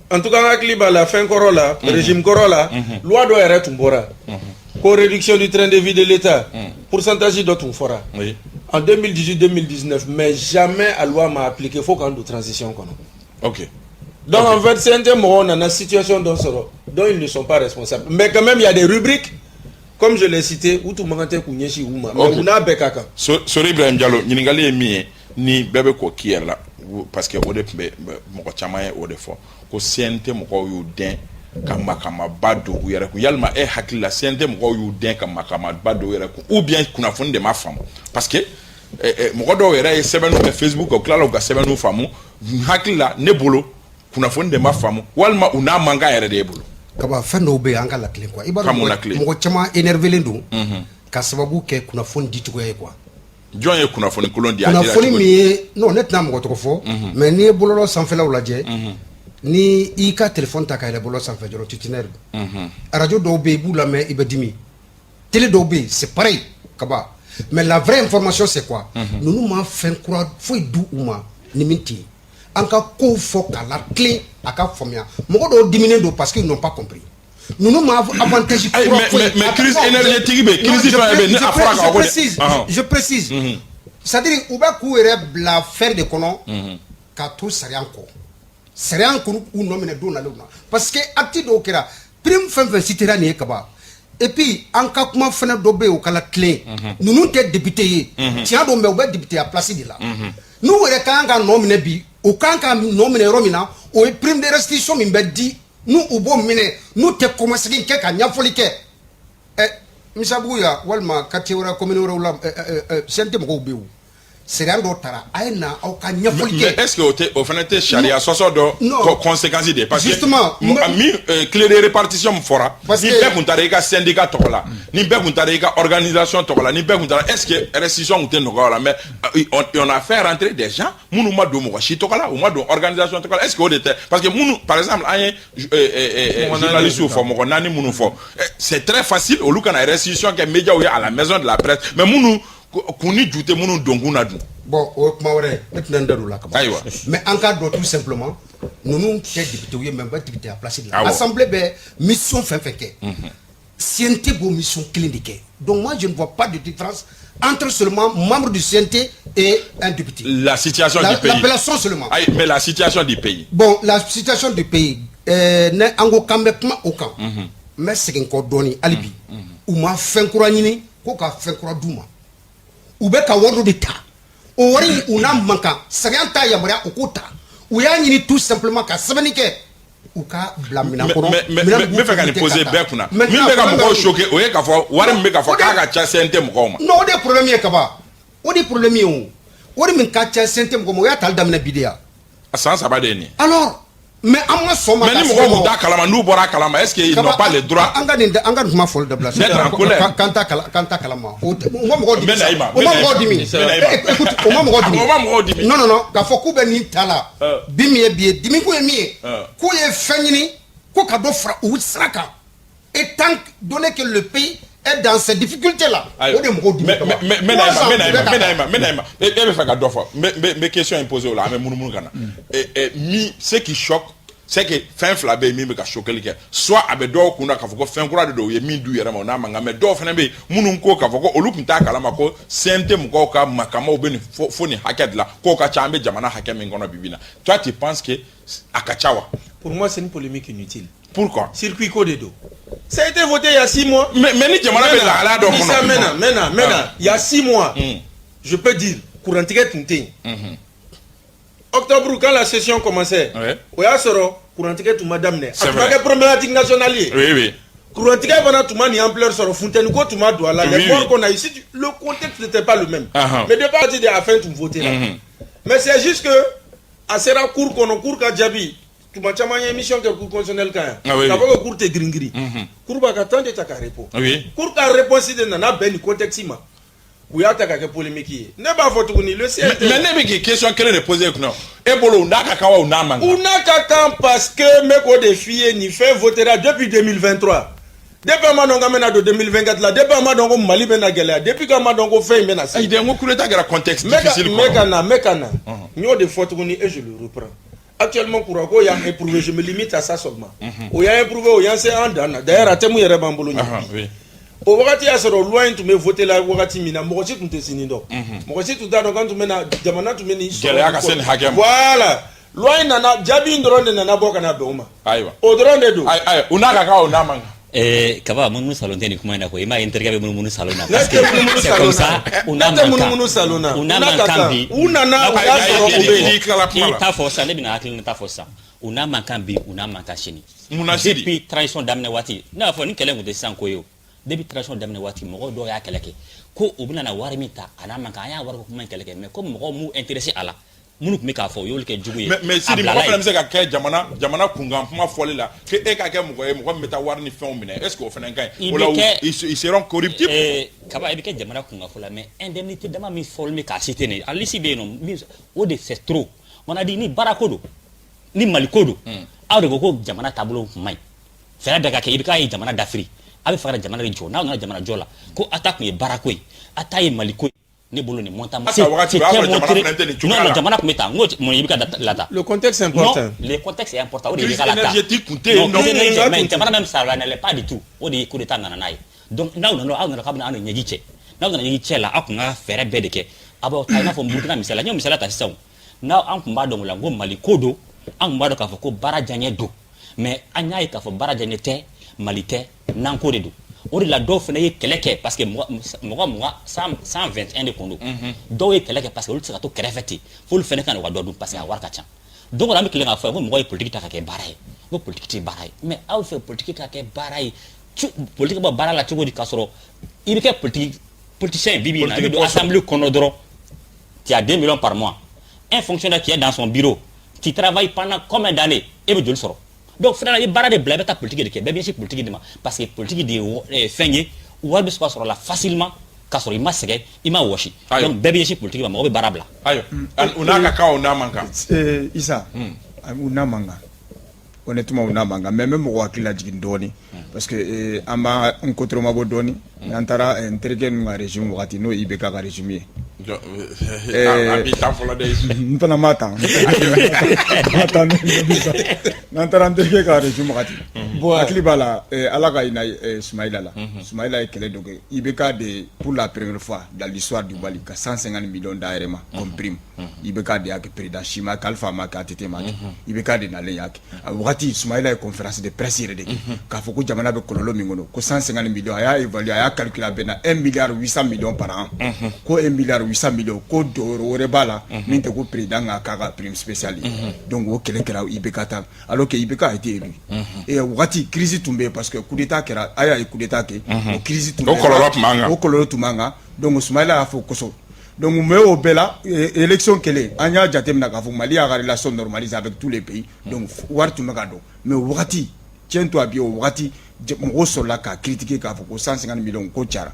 en tout cas n hakili b'a la fɛn kɔrɔ la régime kɔrɔ la loi dɔ yɛrɛ tun bɔra ko réduction du train de vie de l'État pourcentage dɔ tun fɔra en 2018-2019 mais jamais la loi m'a appliqué faut qu'on de transition donc en fait c'est un thème on a une situation dont ils ne sont pas responsables mais quand même il y a des rubriques comme je l'ai cité où tout le monde est kunyeshi uma mais on a bekaka Sori Ibrahim Diallo ɲininkali ye min ye ni bɛɛ bɛ k'o k'i yɛrɛ la parce que o de tun bɛ mɔgɔ caman ye o de fɔ ko CNT mɔgɔw y'u dɛn ka makamaba don u yɛrɛ kun yalima e hakili la CNT mɔgɔw y'u dɛn ka makamaba don u yɛrɛ kun ou bien kunnafoni de ma faamu parce que mɔgɔ dɔw yɛrɛ ye sɛbɛnniw kɛ Facebook o tilala u ka sɛbɛnniw faamu hakili la ne bolo kunnafoni de ma faamu walima u n'a mankan yɛrɛ de e bolo kaba fɛn dɔw bɛ yen an ka lakile quoi i b'a dɔn mɔgɔ caman énervelen don ka sababu kɛ kunnafoni di cogoya ye quoi jɔn ye kunnafoni kolon di a kunnafoni min ye non ne tɛna mɔgɔ tɔgɔ fɔ mais n'i ye bɔlɔlɔ sanfɛlaw lajɛ ni i ka téléphone ta ka yɛlɛ bɔlɔlɔ sanfɛ dɔrɔn tu t'énerves radio dɔw bɛ yen i b'u lamɛn i bɛ dimi télé dɔw bɛ yen c'est pareil kaba mais la vraie information c'est quoi ninnu ma fɛn kura foyi di u ma ni min tɛ yen an ka kow fɔ k'a la tilen a ka faamuya mɔgɔ dɔw diminen don parce qu'ils n'ont pas compris ninnu ma avantage kura foyi mais crise énergétique bɛ crise fɛn bɛ ne a fɔra ka ko je précise c'est-à-dire u bɛ k'u yɛrɛ bila fɛn de kɔnɔ ka to sariya kɔ sariya kɔnɔ u nɔ minɛ don nalew na parce que acte dɔw kɛra prime fɛn fɛn citera nin ye kaba et puis an ka kuma fɛnɛ dɔ bɛ yen o kala tilen ninnu tɛ député ye tiɲɛ don mais u bɛ député ya place de la n'u yɛrɛ kan ka nɔ minɛ bi o kan ka nɔ minɛ yɔrɔ min na o ye prime de restitution min bɛ di n'u u b'o minɛ n'u tɛ kɔmasegin kɛ ka ɲɛfɔli kɛ misabugu ya walima quartier wɛrɛ commune wɛrɛw la CNT mɔgɔw bɛ yen sariya dɔ taara a ye na aw ka ɲɛfɔli kɛ mais est-ce que o fana tɛ sariya sɔsɔ dɔ conséquence de parce que justement min clé de répartition min fɔra ni bɛɛ kun taara i ka syndicat tɔgɔ la ni bɛɛ kun taara i ka organisation tɔgɔ la ni bɛɛ kun taara est-ce que restitution kun tɛ nɔgɔya la mais on a fait rentrer des gens minnu ma don mɔgɔ si tɔgɔ la u ma don organisation tɔgɔ la est-ce que o de tɛ parce que minnu par exemple an ye journalistes fɔ mɔgɔ naani minnu fɔ c'est très facile olu kana restitution kɛ médiaw ye à la maison de la presse mais minnu kun ni ju tɛ minnu donkun na dun bon o ye kuma wɛrɛ ne tɛna n da don o la ka ban ayiwa mais an k'a dɔn tout simplement ninnu tɛ député ye mais u bɛ député ya place de la assemblée bɛ mission fɛn fɛn kɛ CNT b'o mission kelen de kɛ donc moi je ne vois pas de différence entre seulement membre du CNT et un député la situation du pays l'appellation seulement mais la situation du pays bon la situation du pays ne an ko k'an bɛ kuma o kan n bɛ segin kɔ dɔɔni hali bi u ma fɛn kura ɲini ko ka fɛn kura d'u ma u bɛ ka wari de ta o wari u n'a man kan sariya t'a yamaruya u k'o ta u y'a ɲini tout simplement ka sɛbɛnni kɛ u ka bila minɛn kɔnɔ n bɛ fɛ ka nin poser bɛɛ kunna min bɛ ka mɔgɔw choquer o ye k'a fɔ wari min bɛ k'a fɔ k'a ka ca CNT mɔgɔw ma non o de ye problème ye kaba o de ye problème ye o wari min ka ca CNT mɔgɔw ma o y'a tali daminɛ bi de ya a san saba de ye nin alors mais an ma sɔn ma mais ni mɔgɔw kun t'a kalama n'u bɔra a kalama est-ce que ils n'ont pas le droit an ka nin kuma fɔli dabila d'être en colère kan t'a kalama o ma mɔgɔw dimi o ma mɔgɔw dimi écoute o ma mɔgɔw dimi non non non k'a fɔ k'u bɛ nin ta la bi min ye bi ye dimi ko ye min ye k'u ye fɛn ɲini ko ka dɔ fara u sira kan et tant donné que le pays est dans ces difficultés là o de mɔgɔw dimi kama Menaïma e bɛ fɛ ka dɔ fɔ n bɛ question imposée o la an bɛ munumunu ka na ce qui choque c'est que fɛn fila bɛ yen min bɛ ka choquer kɛ soit a bɛ dɔw kun na k'a fɔ ko fɛn kura de don u ye min d'u yɛrɛ ma o n'a mankan mais dɔw fana bɛ yen minnu ko k'a fɔ ko olu tun t'a kalama ko CNT mɔgɔw ka makamaw bɛ nin fo nin hakɛ de la k'o ka ca an bɛ jamana hakɛ min kɔnɔ bi na toi tu penses que a ka ca wa. Pour moi c'est une polémique inutile. Pourquoi? Circuit ko de do. Ça a été voté il y a 6 mois. Mais ni jamana bɛ lahalaya dɔ kɔnɔ. Maintenant il y a 6 mois. Je peux dire courant tigɛ tun tɛ yen. Octobre quand la session commençait. O y'a sɔrɔ courant tigɛ tun ma daminɛ. A tun ma kɛ problématique nationale ye. Oui. Courant tigɛ fana tun ma ni ampleur sɔrɔ funtɛni ko tun ma don a la. Les morts qu'on a ici le contexte n'était pas le même. Mais de partir de la fin tun voté là. Mais c'est juste que a sera cour kɔnɔ cour ka jaabi. Tuma caman ye émission kɛ cour constitutionnelle kan yan. K'a fɔ ko cour tɛ girin-girin. Cour b'a ka temps de ta ka réponse. Cour ka réponse de nana bɛn ni contexte ma. u y'a ta ka kɛ polémique ye ne b'a fɔ tuguni le CNT mais ne bɛ k'i question kelen de poser kunna e bolo u n'a ka kan wa u n'a man kan u n'a ka kan parce que n bɛ k'o de f'i ye nin fɛn votera depuis 2023 depuis an ma dɔn k'an bɛna don 2024 la depuis an ma dɔn ko Mali bɛna gɛlɛya depuis k'an ma dɔn ko fɛn in bɛna se ayi de n ko coup d'état kɛra contexte difficile kɔnɔ n bɛ ka na n y'o de fɔ tuguni et je le reprends actuellement courant ko y'an éprouvé je me limite à ça seulement o y'an éprouvé o y'an se an dan na d'ailleurs a thème yɛrɛ b'an bolo ɲɛ o wagati y'a sɔrɔ loi in tun bɛ voté la wagati min na mɔgɔ si tun tɛ sini dɔn mɔgɔ si tun t'a dɔn k'an tun bɛna jamana tun bɛ nin sɔrɔ gɛlɛya ka se nin hakɛ ma voilà loi in nana jaabi in dɔrɔn de nana bɔ ka na bɛn o ma ayiwa o dɔrɔn de don ayi u n'a ka kan o n'a man kan kaba munumunu salon tɛ nin kuma in na ko i m'a ye n terikɛ bɛ munumunu salon na ne tɛ munumunu c'est comme ça salon na ne tɛ munumunu salon na u n'a man kan bi u nana u y'a sɔrɔ u bɛ i t'a fɔ sisan ne bɛna hakilina ta fɔ sisan u n'a man kan bi u n'a man kan sini munna sidi depuis transition daminɛ waati ne b'a fɔ ni kɛlɛ tun tɛ sisan ko ye o depuis transition daminɛ waati mɔgɔw dɔw y'a kɛlɛ kɛ ko u bɛna na wari min ta a n'a man kan an y'a wari ko kuma in kɛlɛ kɛ mais comme mɔgɔw m'u intéressé a la minnu tun bɛ k'a fɔ o y'olu kɛ jugu ye mais sidi mɔgɔ fana bɛ se ka kɛ jamana kunkan kuma fɔli la que e ka kɛ mɔgɔ ye mɔgɔ min bɛ taa wari ni fɛnw minɛ est ce que o fana ka ɲi o la ils seront corruptibles kaba i bɛ kɛ jamana kunkan fɔ la mais indemnité dama min fɔlen bɛ k'a cité nin a liste bɛ yen nɔ o de c'est trop on a dit ni baara ko don ni Mali ko don aw de ko ko jamana taabolo kun man ɲi fɛɛrɛ bɛɛ ka kɛ i bɛ k'a ye jamana dafiri a bɛ fɛ ka jamana de jɔ n'aw nana jamana jɔ la ko a ta kun ye baara ko ye a ta ye Mali ko ye ne bolo nin montant non jamana tun bɛ taa n ko mun i bɛ ka lata le contexte est important non le contexte est important o de bɛ ka lata non mais jamana même ça n'allait pas du tout o de ye coup d'état nana n'a ye donc n'aw nana aw nana k'a bɛna aw ni ɲɛji cɛ n'aw nana ɲɛji cɛ la aw kun ka fɛɛrɛ bɛɛ de kɛ a b'aw ta i n'a fɔ Burukina misaliya n ye misaliya ta sisan n'aw an kun b'a dɔn o la n ko Mali ko don an kun b'a dɔn k'a fɔ ko baara diyaɲɛ don mais an y'a ye k'a fɔ baara diyaɲɛ tɛ Mali tɛ n'anko de don o de la dɔw fana ye kɛlɛ kɛ parce que mɔgɔ 121 de kun don dɔw ye kɛlɛ kɛ parce que olu tɛ se ka to kɛrɛfɛ ten f'olu fana ka na u ka dɔ dun parce que a wari ka ca donc an bɛ kelen k'a fɔ ko mɔgɔ ye politique ta ka kɛ baara ye ko politique tɛ baara ye mais aw fɛ politique ka kɛ baara ye politique bɔ baara la cogo di k'a sɔrɔ i bɛ kɛ politicien bi bi in na i bɛ don assemblée kɔnɔ dɔrɔn tu as 2 millions par mois un fonctionnaire qui est dans son bureau qui travaille pendant combien d'années e bɛ joli sɔrɔ donc finalement i baara de bila i bɛ taa politique de kɛ bɛɛ bɛ ɲɛsin politique de ma parce que politique de ye fɛn ye wari bɛ se ka sɔrɔ la facilement k'a sɔrɔ i ma sɛgɛn i ma wɔsi donc bɛɛ bɛ ɲɛsin politique ma mɔgɔ bɛ baara bila ayiwa u n'a ka kan o n'a man kan Isa u n'a man kan honnêtement u n'a man kan mais n bɛ mɔgɔ hakili lajigin dɔɔni parce que an b'a n kotoro mabɔ dɔɔni n'an taara n terikɛ ninnu ka régime wagati n'o IBK ka régime ye a b'i ta fɔlɔ dɛ n fana m'a ta n'an taara n terikɛ ka régime wagati bon hakili b'a la ala ka hinɛ Soumaïla la Soumaïla ye kɛlɛ dɔ kɛ IBK de pour la première fois dans l'histoire du Mali ka 150 millions d'a yɛrɛ ma comme prime IBK de y'a kɛ président si ma kɛ Alpha ma kɛ ATT ma kɛ IBK de nalen y'a kɛ a wagati Soumaïla ye conférence de presse yɛrɛ de kɛ k'a fɔ ko jamana bɛ kɔlɔlɔ min kɔnɔ ko 150 millions a y'a évalué a y'a calculé a bɛ na 1 milliard 800 millions par an ko 1 milliard 800 millions ko dɔwɛrɛ wɛrɛ b'a la min tɛ ko président k'a ka prime spéciale ye donc o kɛlɛ kɛra IBK ta alors que IBK a été élu et wagati crise tun bɛ parce que coup d'état kɛra a y'a ye coup d'état kɛ o crise tun bɛ o kɔlɔlɔ tun b'an kan o kɔlɔlɔ tun b'an kan donc Soumaïla y'a fɔ kosɔn donc mais o bɛɛ la élection kɛlen an y'a jateminɛ k'a fɔ Mali y'a ka relation normalisée avec tous les pays donc wari tun bɛ ka dɔn mais o wagati tiɲɛ to a bi o wagati mɔgɔw sɔrɔla k'a critiquer k'a fɔ ko 150 millions ko cayara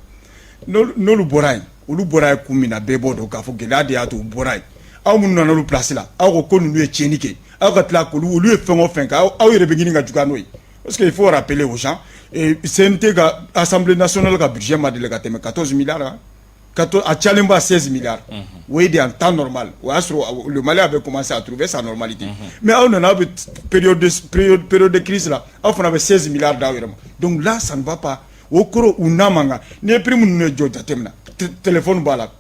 n'olu bɔra yen olu bɔra yen kun min na bɛɛ b'o dɔn k'a fɔ gɛlɛya de y'a to u bɔra yen aw minnu nana olu place la aw ko ko ninnu ye tiɲɛni kɛ aw ka tila k'olu olu ye fɛn o fɛn kɛ aw yɛrɛ bɛ ɲini ka juguya n'o ye parce que il faut rappeler aux gens CNT ka Assemblée nationale ka budget ma deli ka tɛmɛ 14 milliards a cayalenba 16 milliards o ye de en temps normal o y'a sɔrɔ le Mali avait commencé à trouver sa normalité mais aw nana aw bɛ période de crise la aw fana bɛ 16 milliards d'aw yɛrɛ ma donc là ça ne va pas o kɔrɔ u n'a man kan n'i ye prime ninnu jɔ jateminɛ téléphone b'a la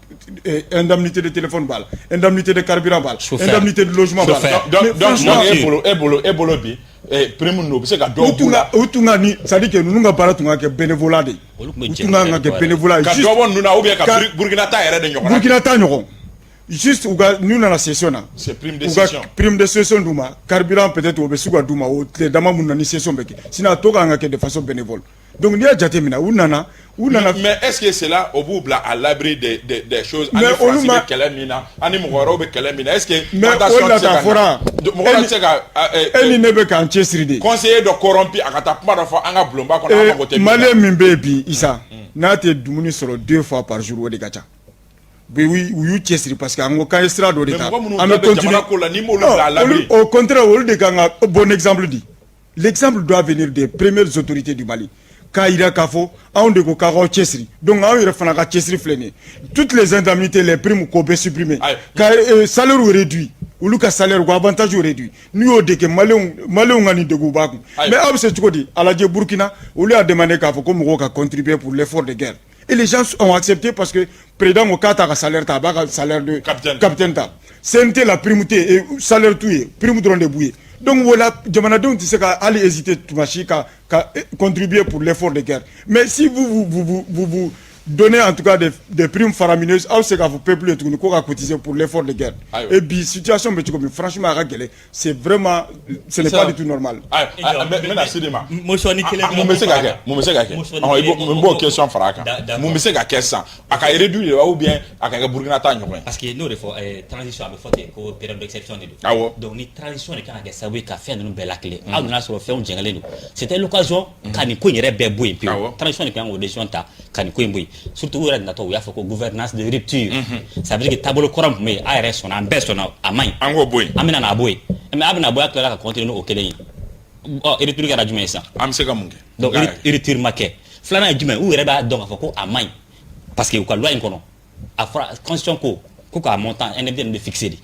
indemnité de téléphone b'a la indemnité de carburant b'a la indemnité de logement b'a la donc e bolo bi prime ninnu o bɛ se ka dɔw b'u la u tun ka ni c'est à dire que ninnu ka baara tun ka kɛ bénévolat de ye u tun ka kɛ bénévolat ka dɔ bɔ ninnu na ou bien ka Burkina ta yɛrɛ de ɲɔgɔn Burkina ta ɲɔgɔn juste u ka n'u nana session na c'est prime de session prime de session d'u ma carburant peut-être o bɛ se ka d'u ma o tile dama mun na ni session bɛ kɛ sinon a tɔ ka kan ka kɛ de façon bénévole donc n'i y'a jateminɛ u nana mais est-ce que c'est là o b'u bila à l'abri des choses ani France bɛ kɛlɛ min na ani mɔgɔ wɛrɛw bɛ kɛlɛ min na est-ce que mais o la ta fɔra mɔgɔ tɛ se ka e ni ne bɛ k'an cɛsiri de conseiller dɔ corrompu a ka taa kuma dɔ fɔ an ka bulonba kɔnɔ an mago tɛ min na malien min bɛ yen bi Isa n'a tɛ dumuni sɔrɔ 2 fois par jour o de ka ca oui u cɛsiri parce que an ko k'an ye sira dɔ de ta mɔgɔ minnu an da bɛ bɛ jamana ko la n'i m'olu bila à l'abri au contraire olu de kan ka bon exemple di l'exemple doit venir des premières autorités du Mali k'a yira k'a fɔ anw de ko k'a k'aw cɛsiri donc anw yɛrɛ fana ka cɛsiri filɛ nin ye toutes les indemnités les primes k'o bɛɛ supprimer ka salaire réduit olu ka salaire ko avantage réduit n'u y'o de kɛ maliyɛnw ka nin degun b'a kun mais aw bɛ se cogo di a lajɛ Burkina olu y'a demandé k'a fɔ ko mɔgɔw ka contribuer pour l'effort de guerre et les gens ont accepté parce que président ko k'a t'a ka salaire ta a b'a ka salaire de capitaine ta CNT la prime tɛ yen salaire t'u ye prime dɔrɔn de b'u ye donc voilà jamanadenw tɛ se ka hali hésiter tuma si ka contribuer pour l'effort de guerre mais si vous donnez en tout cas des primes faramineuses aw se k'a fɔ peuple ye tuguni ko ka cotiser pour l'effort de guerre et bi situation bɛ cogo min franchement a ka gɛlɛn c'est vraiment ce n'est pas du tout normal. n bɛna se de ma Motion kelen mun bɛ se ka kɛ n b'o question fara a kan mun bɛ se ka kɛ sisan a ka réduire de wa ou bien a ka kɛ Burkina ta ɲɔgɔn ye. parce que n'o de fɔ transition a bɛ fɔ ten ko période d'exception de don. awɔ donc ni transition de kan ka kɛ sababu ye ka fɛn ninnu bɛɛ lakile aw nana sɔrɔ fɛnw jɛngɛlen don c'était l'occasion ka nin ko in yɛrɛ bɛɛ bɔ yen pewu transition de kan k'o décision ta ka nin ko in bɔ yen surtout u yɛrɛ natɔ u y'a fɔ ko gouvernance de rupture ça veut dire que taabolo kɔrɔ tun bɛ yen a yɛrɛ sɔnna an bɛɛ sɔnna a man ɲi an k'o bɔ yen an bɛna n'a bɔ yen mais a bɛna bɔ a tilala ka continuer n'o kelen ye rupture kɛra jumɛn ye sisan an bɛ se ka mun kɛ donc rupture ma kɛ filanan ye jumɛn u yɛrɛ b'a dɔn k'a fɔ ko a man ɲi parce que u ka loi in kɔnɔ a fɔra constitution ko k'a montant indemnité ninnu bɛ fixé de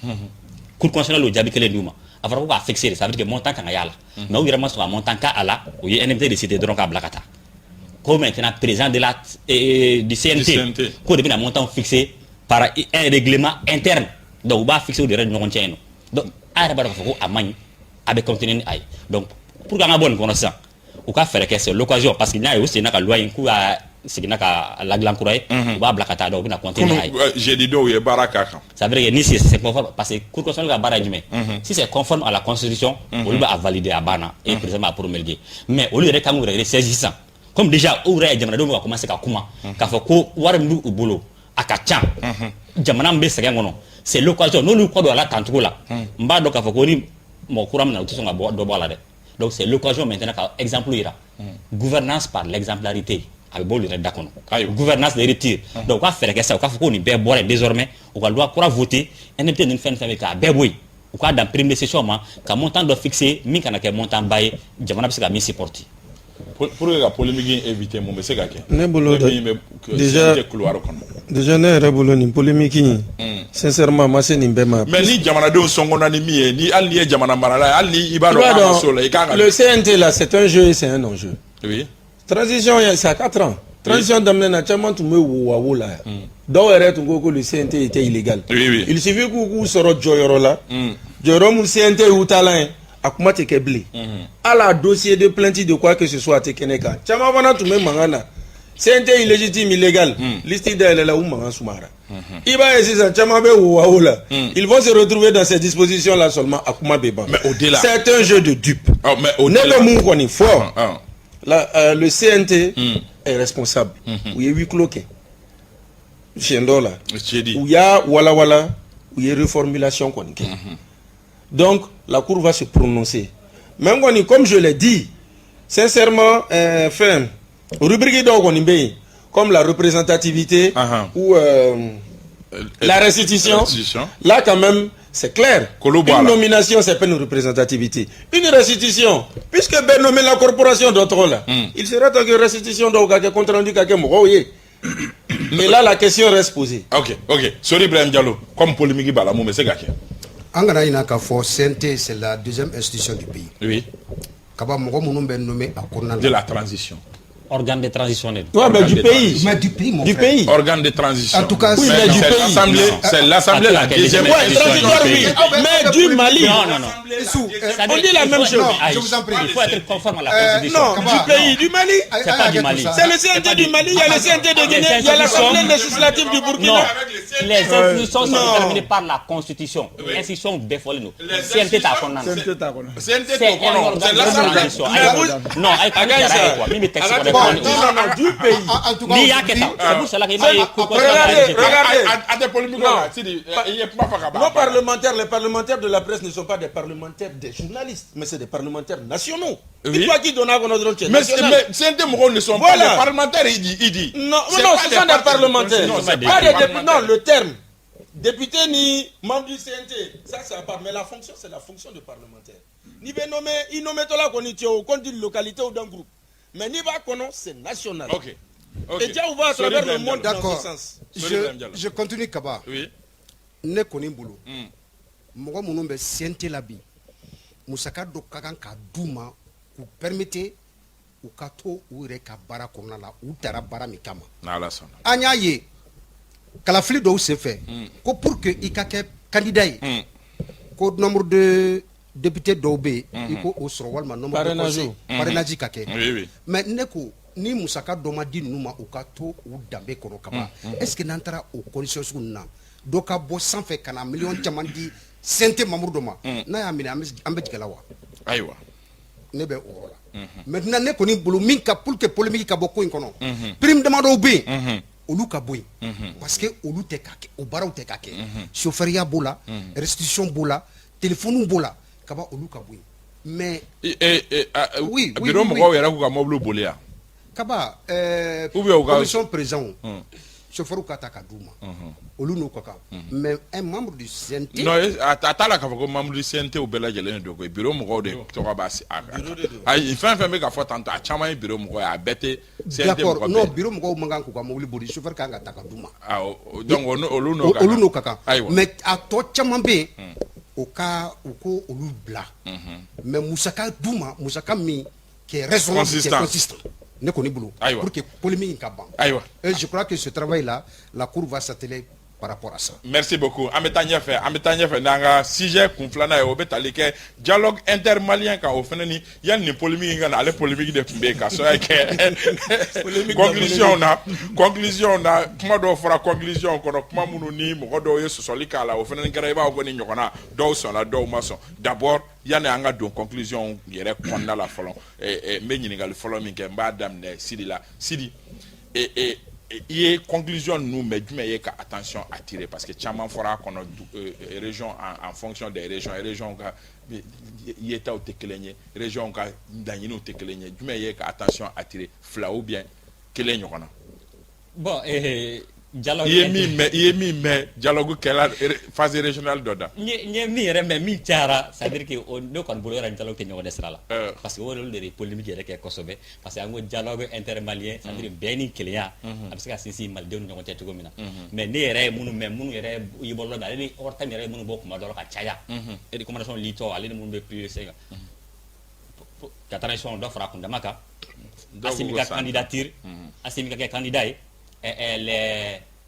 cour constitutionnelle y'o jaabi kelen d'u ma a fɔra ko k'a fixé de ça veut dire que montant kan ka y'a la mais u yɛrɛ ma sɔn ka montant k'a la o ye indemnité de cité dɔrɔn k'a bila ka taa ko maintenant président de la du CNT ko de bɛna montant fixé par un règlement interne donc u b'a fixé u yɛrɛ ni ɲɔgɔn cɛ yen nɔ donc a yɛrɛ b'a dɔn k'a fɔ ko a man ɲi a bɛ continuer ni a ye donc pour que an ka bɔ nin kɔnɔ sisan u ka fɛɛrɛ kɛ c'est l'occasion parce que n'a ye u seginna ka loi in k'u y'a seginna ka ladilan kura ye u b'a bila ka taa donc u bɛna continuer ni a ye jeudi dɔw ye baara k'a kan ça veut dire que ni c'est conforme parce que cour constitutionnelle ka baara ye jumɛn si c'est conforme à la constitution olu b'a valider a banna et président b'a promulguer mais olu yɛrɛ kan k'u yɛrɛ ressaisir sisan comme déjà u yɛrɛ ye jamanadenw bɛ ka commencer ka kuma k'a fɔ ko wari min b'u bolo a ka ca jamana min bɛ sɛgɛn kɔnɔ c'est l'occasion n'olu kɔ don a la tancogo la n b'a dɔn k'a fɔ ko ni mɔgɔ kura min na u tɛ sɔn ka dɔ bɔ a la dɛ donc c'est l'occasion maintenant ka exemple yira gouvernance par l'exemplarité a bɛ bɔ olu yɛrɛ da kɔnɔ gouvernance de rupture donc u ka fɛɛrɛ kɛ sisan u k'a fɔ ko nin bɛɛ bɔra yen désormais u ka loi kura voter indemnité ninnu fɛn bɛ k'a bɛɛ bɔ yen u k'a dan prime de session ma ka montant dɔ fixé min kana kɛ montant ba ye jamana bɛ se ka min supporter pour que ka polémique éviter mun bɛ se ka kɛ ne bolo déjà ne yɛrɛ bolo nin polémique in sincèrement ma se nin bɛɛ ma mais ni jamanadenw sɔngɔnna ni min ye ni hali ni ye jamana marala ye hali ni i b'a dɔn k'a ma s'o la i kan ka le CNT là c'est un jeu et c'est un enjeu oui transition c'est à 4 ans transition daminɛ na caman tun bɛ wo la dɔw yɛrɛ tun ko le CNT était illégal il suffit k'u sɔrɔ jɔyɔrɔ la jɔyɔrɔ mun CNT y'u talan ye a kuma tɛ kɛ bilen ala dossier de plainte de quoi que ce soit a tɛ kɛnɛ kan caman fana tun bɛ mankan na CNT illégitime illégal liste dayɛlɛ la u mankan sumayara i b'a ye sisan caman bɛ wo la ils vont se retrouver dans ces dispositions là seulement a kuma bɛ ban mais au-delà c'est un jeu de dupe ne bɛ mun kɔni fɔ le CNT est responsable u ye huis clos kɛ siɲɛ dɔw la u y'a walawala u ye reformulation kɔni kɛ donc la cour va se prononcer mais comme je l'ai dit sincèrement rubrique dɔw kɔni bɛ yen comme la représentativité ou la restitution là quand même c'est clair une nomination c'est pas une représentativité une restitution puisque bɛ nommé la corporation d'autres là il serait temps que restitution dɔw ka kɛ compte rendu ka kɛ mɔgɔw ye mais là la question reste posée. ok Sori Ibrahim Diallo comme polémique b'a la mun bɛ se ka kɛ an kana ɲinɛ k'a fɔ CNT c'est la deuxième institution du pays oui kaba mɔgɔ minnu bɛ nommé a kɔnɔna de la transition organe de transition de ouais, mais du pays mon du frère. pays organe de transition en tout cas oui, mais du pays c'est l'assemblée la deuxième transitoire oui mais du Mali non on dit la même chose je vous en prie il faut être conforme à la constitution non du pays du Mali c'est pas du Mali c'est le CNT du Mali il y a le CNT de Guinée il y a l'Assemblée législative du Burkina non les institutions sont déterminées par la constitution institution bɛɛ fɔlen don CNT t'a kɔnɔna na CNT t'o kɔnɔ c'est l'assemblée non ay ka jara ye quoi min bɛ texte kɔnɔ non, du pays. En tout cas, Ni y'a kɛ tan. C'est pour cela que ma ye ko Regardez. A tɛ polémique la Sidi i ye kuma fɔ ka ban. Nos parlementaires, les parlementaires de la presse ne sont pas des parlementaires des journalistes, mais c'est des parlementaires nationaux. Oui. Dis-toi qui donne à notre autre Mais CNT mɔgɔw ne sont pas des parlementaires il dit. Non, ce sont des parlementaires. Non, c'est Pas pas des députés. Non, le terme député ni membre du CNT, ça c'est à part. Mais la fonction, c'est la fonction de parlementaire. Ni ben nommé, il nomme tout là qu'on est au compte d'une localité ou d'un groupe. Mais ni va qu'on c'est national. Ok. Et tu vas à travers le monde dans D'accord. ce sens. Je continue Kaba. Oui. Ne koni bolo. Mɔgɔ minnu bɛ CNT la bi musaka dɔ ka kan ka d'u ma k'u permettre u ka to u yɛrɛ ka baara kɔnɔna la u dara baara min kama. N'Ala sɔnna. An y'a ye kalafili dɔw senfɛ ko pour que i ka kɛ candidat ye ko nombre de députés dɔw bɛ yen i ko o sɔrɔ walima nombre de conseils parrainage ka kɛ. Oui, oui. Mais ne ko ni musaka dɔ ma di ninnu ma u ka to u danbe kɔrɔ ka ban est ce que n'an taara o condition sugu ninnu na dɔ ka bɔ sanfɛ ka na miliyɔn caman di CNT membre dɔ ma n'a y'a minɛ an bɛ jigin a la wa. Ayiwa. Ne bɛ o yɔrɔ la. Maintenant ne kɔni bolo min ka pour que polémique ka bɔ ko in kɔnɔ prime damadɔw bɛ yen olu ka bɔ yen parce que olu tɛ ka kɛ o baaraw tɛ ka kɛ chauffeuria b'o la restitution b'o la téléphone b'o la kaba olu ka bɔ yen mais. Oui. Biro mɔgɔw yɛrɛ k'u ka mobile boli yan. Kaba commission président chauffeur ka ta ka d'u ma olu n'u ka kan mais un membre du CNT. Non a t'a la k'a fɔ ko membre du CNT u bɛɛ lajɛlen de don koyi biro mɔgɔw de tɔgɔ b'a a ayi fɛn fɛn bɛ ka fɔ tantɔ a caman ye biro mɔgɔ ye a bɛɛ tɛ CNT mɔgɔ bɛɛ. D'accord non biro mɔgɔw man kan k'u ka mobile boli chauffeur kan ka ta ka d'u ma. Donc olu n'o ka kan mais a tɔ caman bɛ yen u ko olu bila mais musaka d'u ma musaka min qui est raisonnable qui est consistant. Ne koni bolo pour que polémique ka ban. Et je crois que ce travail là la cour va s'atteler par rapport à ça. Merci beaucoup. An bɛ taa ɲɛfɛ n'an ka sujet kun filanan ye o bɛ tali kɛ dialogue intermalien kan o fana ni yanni nin polémique in ka na ale polémique de tun bɛ yen ka sababu kɛ conclusion na kuma dɔw fɔra conclusion kɔnɔ kuma minnu ni mɔgɔ dɔw ye sɔsɔli k'a la o fana ni kɛra i b'a fɔ ko ni ɲɔgɔnna dɔw sɔnna dɔw ma sɔn d'abord yanni an ka don conclusion yɛrɛ kɔnɔna la fɔlɔ n bɛ ɲininkali fɔlɔ min kɛ n b'a daminɛ Sidi la Sidi i ye conclusion ninnu mɛ jumɛn ye ka attention attirer parce que caman fɔra a kɔnɔ région en fonction des régions ka yetaw tɛ kelen ye région ka laɲiniw tɛ kelen ye jumɛn ye ka attention attirer fila ou bien kelen ɲɔgɔn na. Bon dialogue i ye min mɛn dialogue kɛla phase régionale dɔ da. n ye min yɛrɛ mɛn min cayara c'est à dire que ne kɔni bolo yɛrɛ dialogue tɛ ɲɔgɔn de sira la parce que o de ye polémique yɛrɛ kɛ kosɛbɛ parce que an ko dialogue intermalien c'est à dire bɛn ni kelenya a bɛ se ka sinsin malidenw ni ɲɔgɔn cɛ cogo min na mais ne yɛrɛ ye minnu mɛn minnu yɛrɛ i bɔlɔ ale ni hors thème yɛrɛ ye minnu bɔ kuma dɔ la ka caya recommandation litɔ ale ni minnu bɛ priorité ka transition dɔ fara kundama kan Assimi ka candidature Assimi ka kɛ candidat ye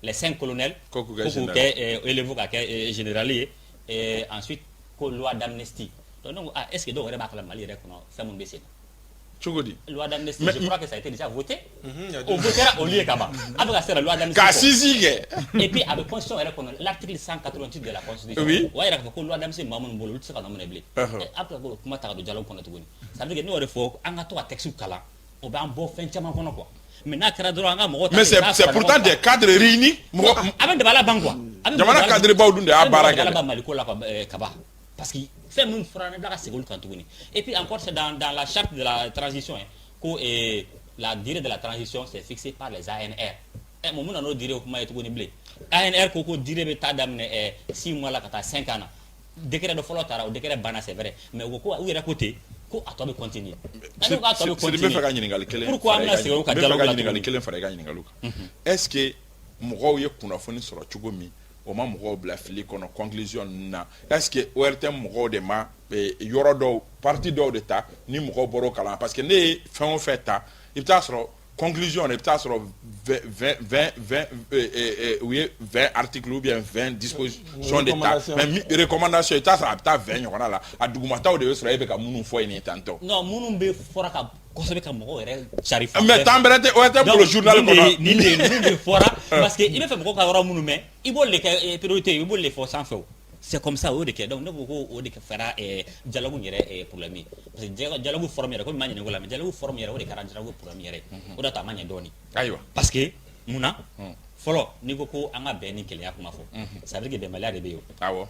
les 5 colonels Koko élève ka kɛ général ye et ensuite ko loi d'amnistie donc est-ce que dɔw yɛrɛ b'a kala Mali yɛrɛ kɔnɔ fɛn minnu bɛ sen cogo di loi d'amnistie je crois que ça a été déjà voté on votera au lieu kaba a bɛ ka se la loi d'amnistie ka sinsin kɛ et puis a bɛ constitution yɛrɛ kɔnɔ l'article 188 de la constitution o yɛrɛ k'a fɔ ko loi d'amnistie maa minnu bolo olu tɛ se ka nɔ minɛ bilen a bɛ ko kuma ta ka don dialogue kɔnɔ tuguni ça veut dire que n'o yɛrɛ fɔ an ka to ka texte kalan o b'an bɔ fɛn caman kɔnɔ quoi. Mais c'est pourtant des cadres réunis. Avec de la banque quoi. Jamana cadre baw dun de a baara kɛ. Ala Maliko la kaba. Parce que fait même fera ne ka segul kan tuguni. Et puis encore c'est dans la charte de la transition que la durée de la transition c'est fixé par les ANR. Et mon na no durée kuma tuguni blé. ANR ko durée be ta damne 6 mois la kata 5 ans. Décret de follow tara o décret bana c'est vrai. Mais ko u yɛrɛ côté ko a tɔ bɛ continuer. Pourquoi an bɛna segin o kan dialogue la ɲininkali kelen fara i ka ɲininkaliw kan est-ce que mɔgɔw ye kunnafoni sɔrɔ cogo min o ma mɔgɔw bila fili kɔnɔ conclusion ninnu na est-ce que ORTM mɔgɔw de ma yɔrɔ dɔw parti dɔw de ta ni mɔgɔw bɔr'o kalan parce que ne ye fɛn o fɛn ta i bɛ taa sɔrɔ conclusion i bɛ taa sɔrɔ 20 articles ou bien 20 dispositions de ta mais recommandation i bɛ taa sɔrɔ a bɛ taa 20 ɲɔgɔnna la a dugumataw de bɛ sɔrɔ e bɛ ka minnu fɔ yen tantɔ. Non minnu bɛ fɔra ka kosɛbɛ ka mɔgɔw yɛrɛ cari fan mais temps bɛrɛ tɛ o tɛ bolo journal kɔnɔ nin de fɔra parce que i bɛ fɛ mɔgɔw ka yɔrɔ minnu mɛn i b'olu de kɛ priorité i b'olu de fɔ sanfɛ o c'est comme ça o de kɛ donc ne ko ko o de fɛra dialogue yɛrɛ problème ye parce que dialogue forme yɛrɛ comme ma ɲinɛ ko la mais dialogue forme yɛrɛ o de kɛra dialogue problème yɛrɛ o da ta ma ɲɛ dɔɔni ayiwa parce que mun na fɔlɔ n'i ko ko an ka bɛn ni kelenya kuma fɔ ça veut dire que bɛnbaliya de bɛ yen o awɔ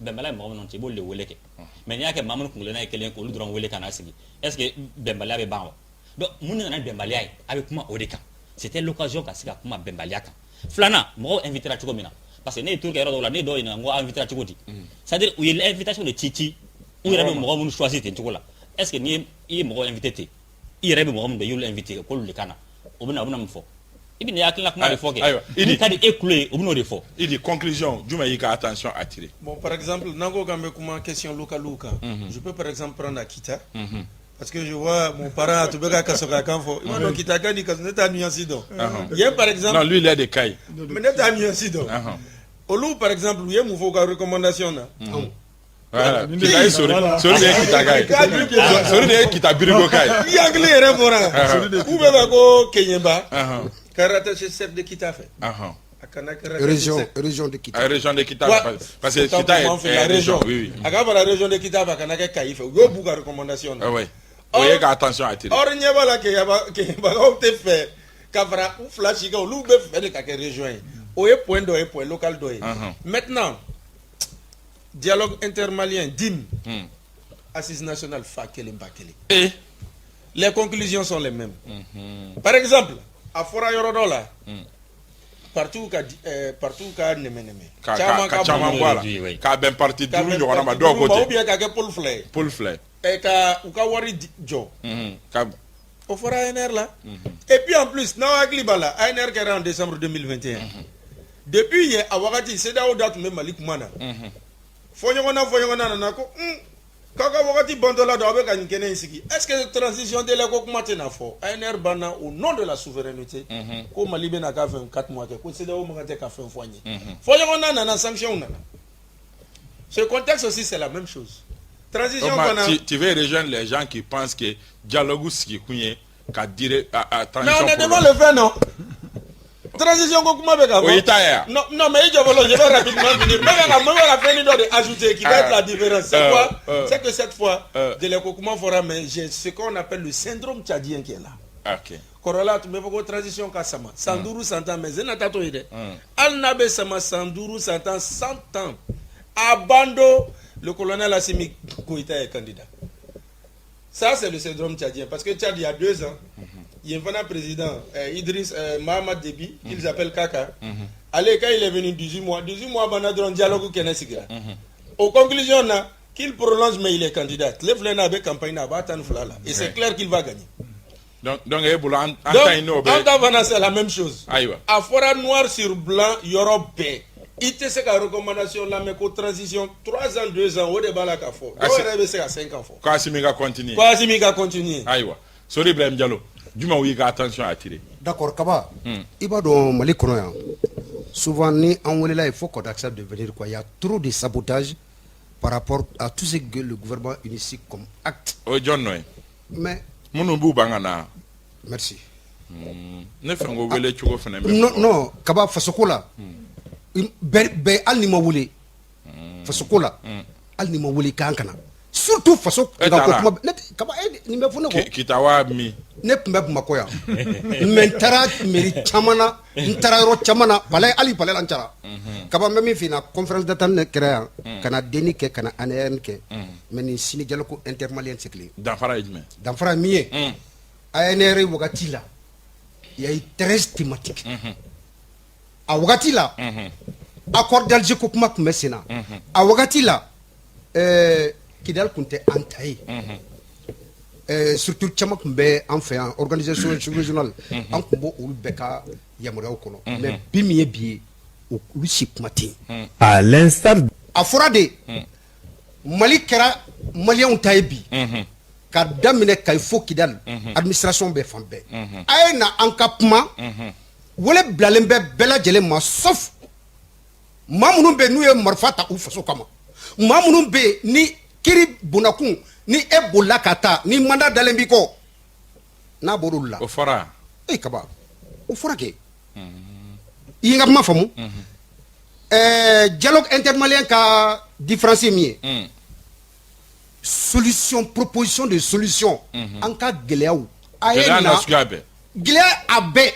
bɛnbaliya mɔgɔ minnu cɛ i b'olu de wele kɛ mais n'i y'a kɛ maa minnu kungilenna ye kelen k'olu dɔrɔn wele ka n'a sigi est ce que bɛnbaliya bɛ ban wa donc mun nana ni bɛnbaliya ye a bɛ kuma o de kan c'était l'occasion ka se ka kuma bɛnbaliya kan filanan mɔgɔw invitera cogo min na parce que ne ye tour kɛ yɔrɔ dɔw la ne ye dɔw ɲininka n ko invitera cogo di c'est à dire u ye invitation de ci u yɛrɛ bɛ mɔgɔ minnu choisir ten cogo la est ce que n'i ye mɔgɔ invité ten i yɛrɛ bɛ mɔgɔ minnu dɔn i y'olu invité k'olu de ka na o bɛ na mun fɔ i bɛ nin hakilina kuma de fɔ kɛ min ka di e kulo ye o bɛ n'o de fɔ il dit conclusion jumɛn y'i ka attention attiré Bon, par exemple, Nango Gambekuma, question locale. Je peux par exemple prendre Akita. Parce que je vois mon parent à Toubeka Kasoka Kanfo. Il m'a dit Akita Kani Kasneta Nuansidon. Il y a par exemple. non lui il a des cailles Mais n'est-ce Nuansidon. Olu par exemple, il y a une recommandation. voilà il a sori de kita caille sori de kita birigo caille Il y a un anglais répondant. Où va ko Kenyemba? Karate chef de Kita fait. région de Kita. région de Kita parce que Kita est la région. oui Akaba la région de Kita va kanaka Kaïfe. Yo buka recommandation. oui oye ka attention attiré Or nyeba ke ba o te fait kavra ou flash ga lu be fait de ka région. Oye point do e point local do. Maintenant dialogue intermalien DIM assise nationale fakele mbakele. et Les conclusions sont les mêmes. Par exemple, à Fora Yorodola, partout ka neme ka caman bɔ a la k'a bɛn parti duuru ɲɔgɔnna ma dɔw ko ou ten bien ka kɛ pôle fila ye Paul filɛ ka u ka wari jɔ ka o fɔra ANR la et puis en plus n'aw hakili b'a la ANR kɛra en décembre 2021 depuis yen a wagati CEDEAO da tun bɛ Mali kuma na fɔ ɲɔgɔnna nana ko k'aw ka wagati bantɔ la don aw bɛ ka nin kɛnɛ in sigi est ce que transition délai ko kuma tɛna fɔ ANR banna au nom de la souveraineté ko Mali bɛna ka fɛn 4 mois kɛ ko CEDEAO man kan tɛ ka fɛn fɔ an ye fɔ ɲɔgɔnna nana sanction nana ce contexte aussi c'est la même chose transition fana tu veux rejoindre les gens qui pensent que dialogue sigi kun ye ka dire à mais transition on est devant le fait non transition ko kuma bɛ ka o y'i ta ye a non mais je vais rapidement finir mais la fin de ajouter qui va être la différence c'est quoi c'est que cette fois de l'écoulement fera mais j'ai ce qu'on appelle le syndrome tchadien qui est là ok korola tu me faut transition ka sama 100 100 ans mais zenata to ide al nabe sama 100 100 ans 100 ans abando le colonel Assimi Goïta est candidat ça c'est le syndrome tchadien parce que Tchad il y a 2 ans il y a un président Idriss Mahamad Déby qu'ils appellent Kaka. Allez, quand il est venu 18 mois on a un dialogue qui est sigra. Aux conclusions qu'il prolonge mais il est candidat. Les flènes avec campagne à battre et c'est clair qu'il va gagner. donc c'est la même chose. À fora noir sur blanc Europe il te sait la recommandation là mais qu'au transition 3 ans 2 ans au débat là qu'a fort. On rêve c'est à 5 ans fort. Quoi Simiga continue. Aïwa. Sorry Ibrahim Diallo. Juma où il a attention attiré. D'accord, Kaba. Il va dans Mali Konoya. Souvent, il faut qu'on accepte de venir. Il y a trop de sabotage par rapport à tout ce que le gouvernement initie comme acte. Oh, John Noé. Mais. Mounoubu Bangana. Merci. Ne fais pas le choco phénomène. Non, Kaba Fasokola. Al ni ma wuli. Fasokola. Al ni ma wuli kankana. Surtout façon kaba ni me fune ko kitawa mi ne pembe makoya men tara meri chamana ntara ro chamana palais ali palais lanchara kaba memi fina conférence de tan créa kana deni ke kana ANR ke meni sini jalo ko intermalien sekli dans fara mié ANR wagati la il y a très thématique a wagati la accord d'Alger ko kuma kumesina a wagati la Kidal kunte antaye surtout chama kumbe en fait organisation régionale en kumbo ul beka yamura kono mais bimiye bi o lusip matin à l'instar a forade Mali kera malien taye bi ka damine kay fo Kidal administration be fambe ayna encapement wala blalembe bela jele ma sauf mamunu be nuye marfata ou faso kama mamunu be ni kiri bunakun ni ebola kata ni manda dalembiko na borula o fara kaba o fara ke yinga ma famu dialogue intermalien ka différencier min ye solution proposition de solution an ka gɛlɛyaw a ye na gɛlɛya a bɛɛ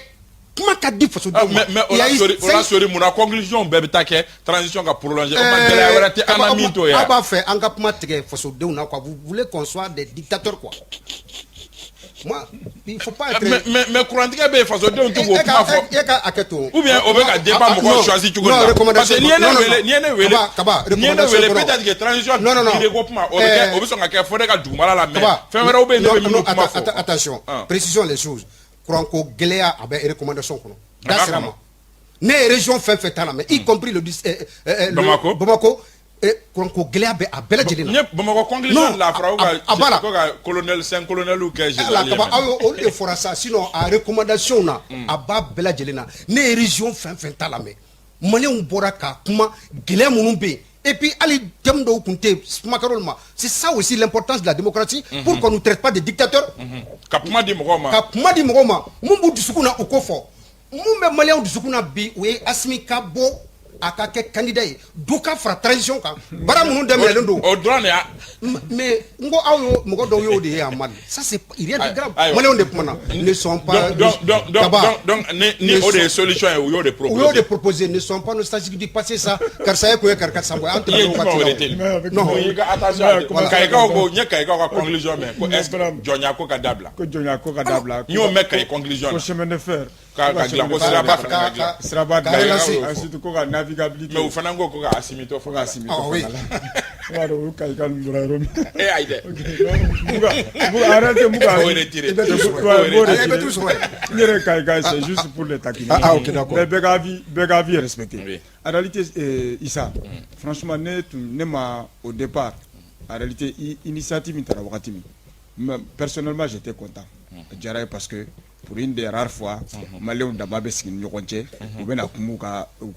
kuma ka di fasodenw ma mais o la sori mun na conclusion bɛɛ bɛ taa kɛ transition ka prolonger o ma gɛlɛya wɛrɛ tɛ an na min t'o ye a b'a fɛ an ka kuma tigɛ fasodenw na quoi vous voulez qu'on soit des dictateurs quoi moi il faut pas être mais kurantigɛ bɛ yen fasodenw t'u k'o kuma fɔ e ka hakɛ to ou bien o bɛ ka débat mɔgɔ choisi cogo la parce que n'i ye ne wele peut-être que transition yiri ko kuma o bɛ sɔn ka kɛ fɔ ne ka dugumala la mais fɛn wɛrɛw bɛ yen ne bɛ minnu kuma fɔ attention précision les choses kuranko gɛlɛya a bɛ recommandation kɔnɔ da sira ma ne ye région fɛn fɛn t'a la mais y compris le Bamako kuranko gɛlɛya bɛ a bɛɛ lajɛlen na Bamako conclusion la fɔra ko ka colonel 5 colonels kɛ général kaba aw olu de fɔra sa sinon a recommandation na a b'a bɛɛ lajɛlen na ne ye région fɛn fɛn t'a la mais maliyɛnw bɔra ka kuma gɛlɛya minnu bɛ yen et puis ali thème dɔw tun tɛ kumakarol ma c'est ça aussi l'importance de la démocratie pour qu'on ne traite pas de dictateurs ka kuma di mɔgɔw ma mun b'u dusukun na u ko fɔ mun bɛ maliyɛnw dusukun na bi o ye Asimi ka bɔ a ka kɛ candidat ye du ka fara transition kan baara minnu daminɛlen don o dɔrɔn de y'a mais n ko aw y'o mɔgɔ dɔw y'o de ye yan Mali ça c'est rien de grave maliyɛnw de kumana ne sont pas donc ni o de ye solution ye u y'o de proposer ne sont pas nostalgiques du passé ça karisa ye ko ye karisa sanbɔ an tɛmɛ wagati la non i ka attention kayikaw ko n ye kayikaw ka conclusion mɛn ko est-ce que jɔnya ko ka dabila n y'o mɛn kayi conclusion ko chemin de fer ka dilan ko siraba fana ka siraba dilan ensuite ko ka navigabilité mais o fana ko ka Asimi to fo ka Asimi to oui wala o kayika ndura yɔrɔ min ayi dɛ muga arrêtez muga o retire n yɛrɛ kayika c'est juste pour les taquiner ok d'accord mais bɛɛ ka vie est respecté en réalité Issa franchement ne ma au départ en réalité initiative min taara wagati min personnellement j'étais content diyara ye parce que pour une des rares fois maliyɛnw dama bɛ sigi ni ɲɔgɔn cɛ u bɛna kuma u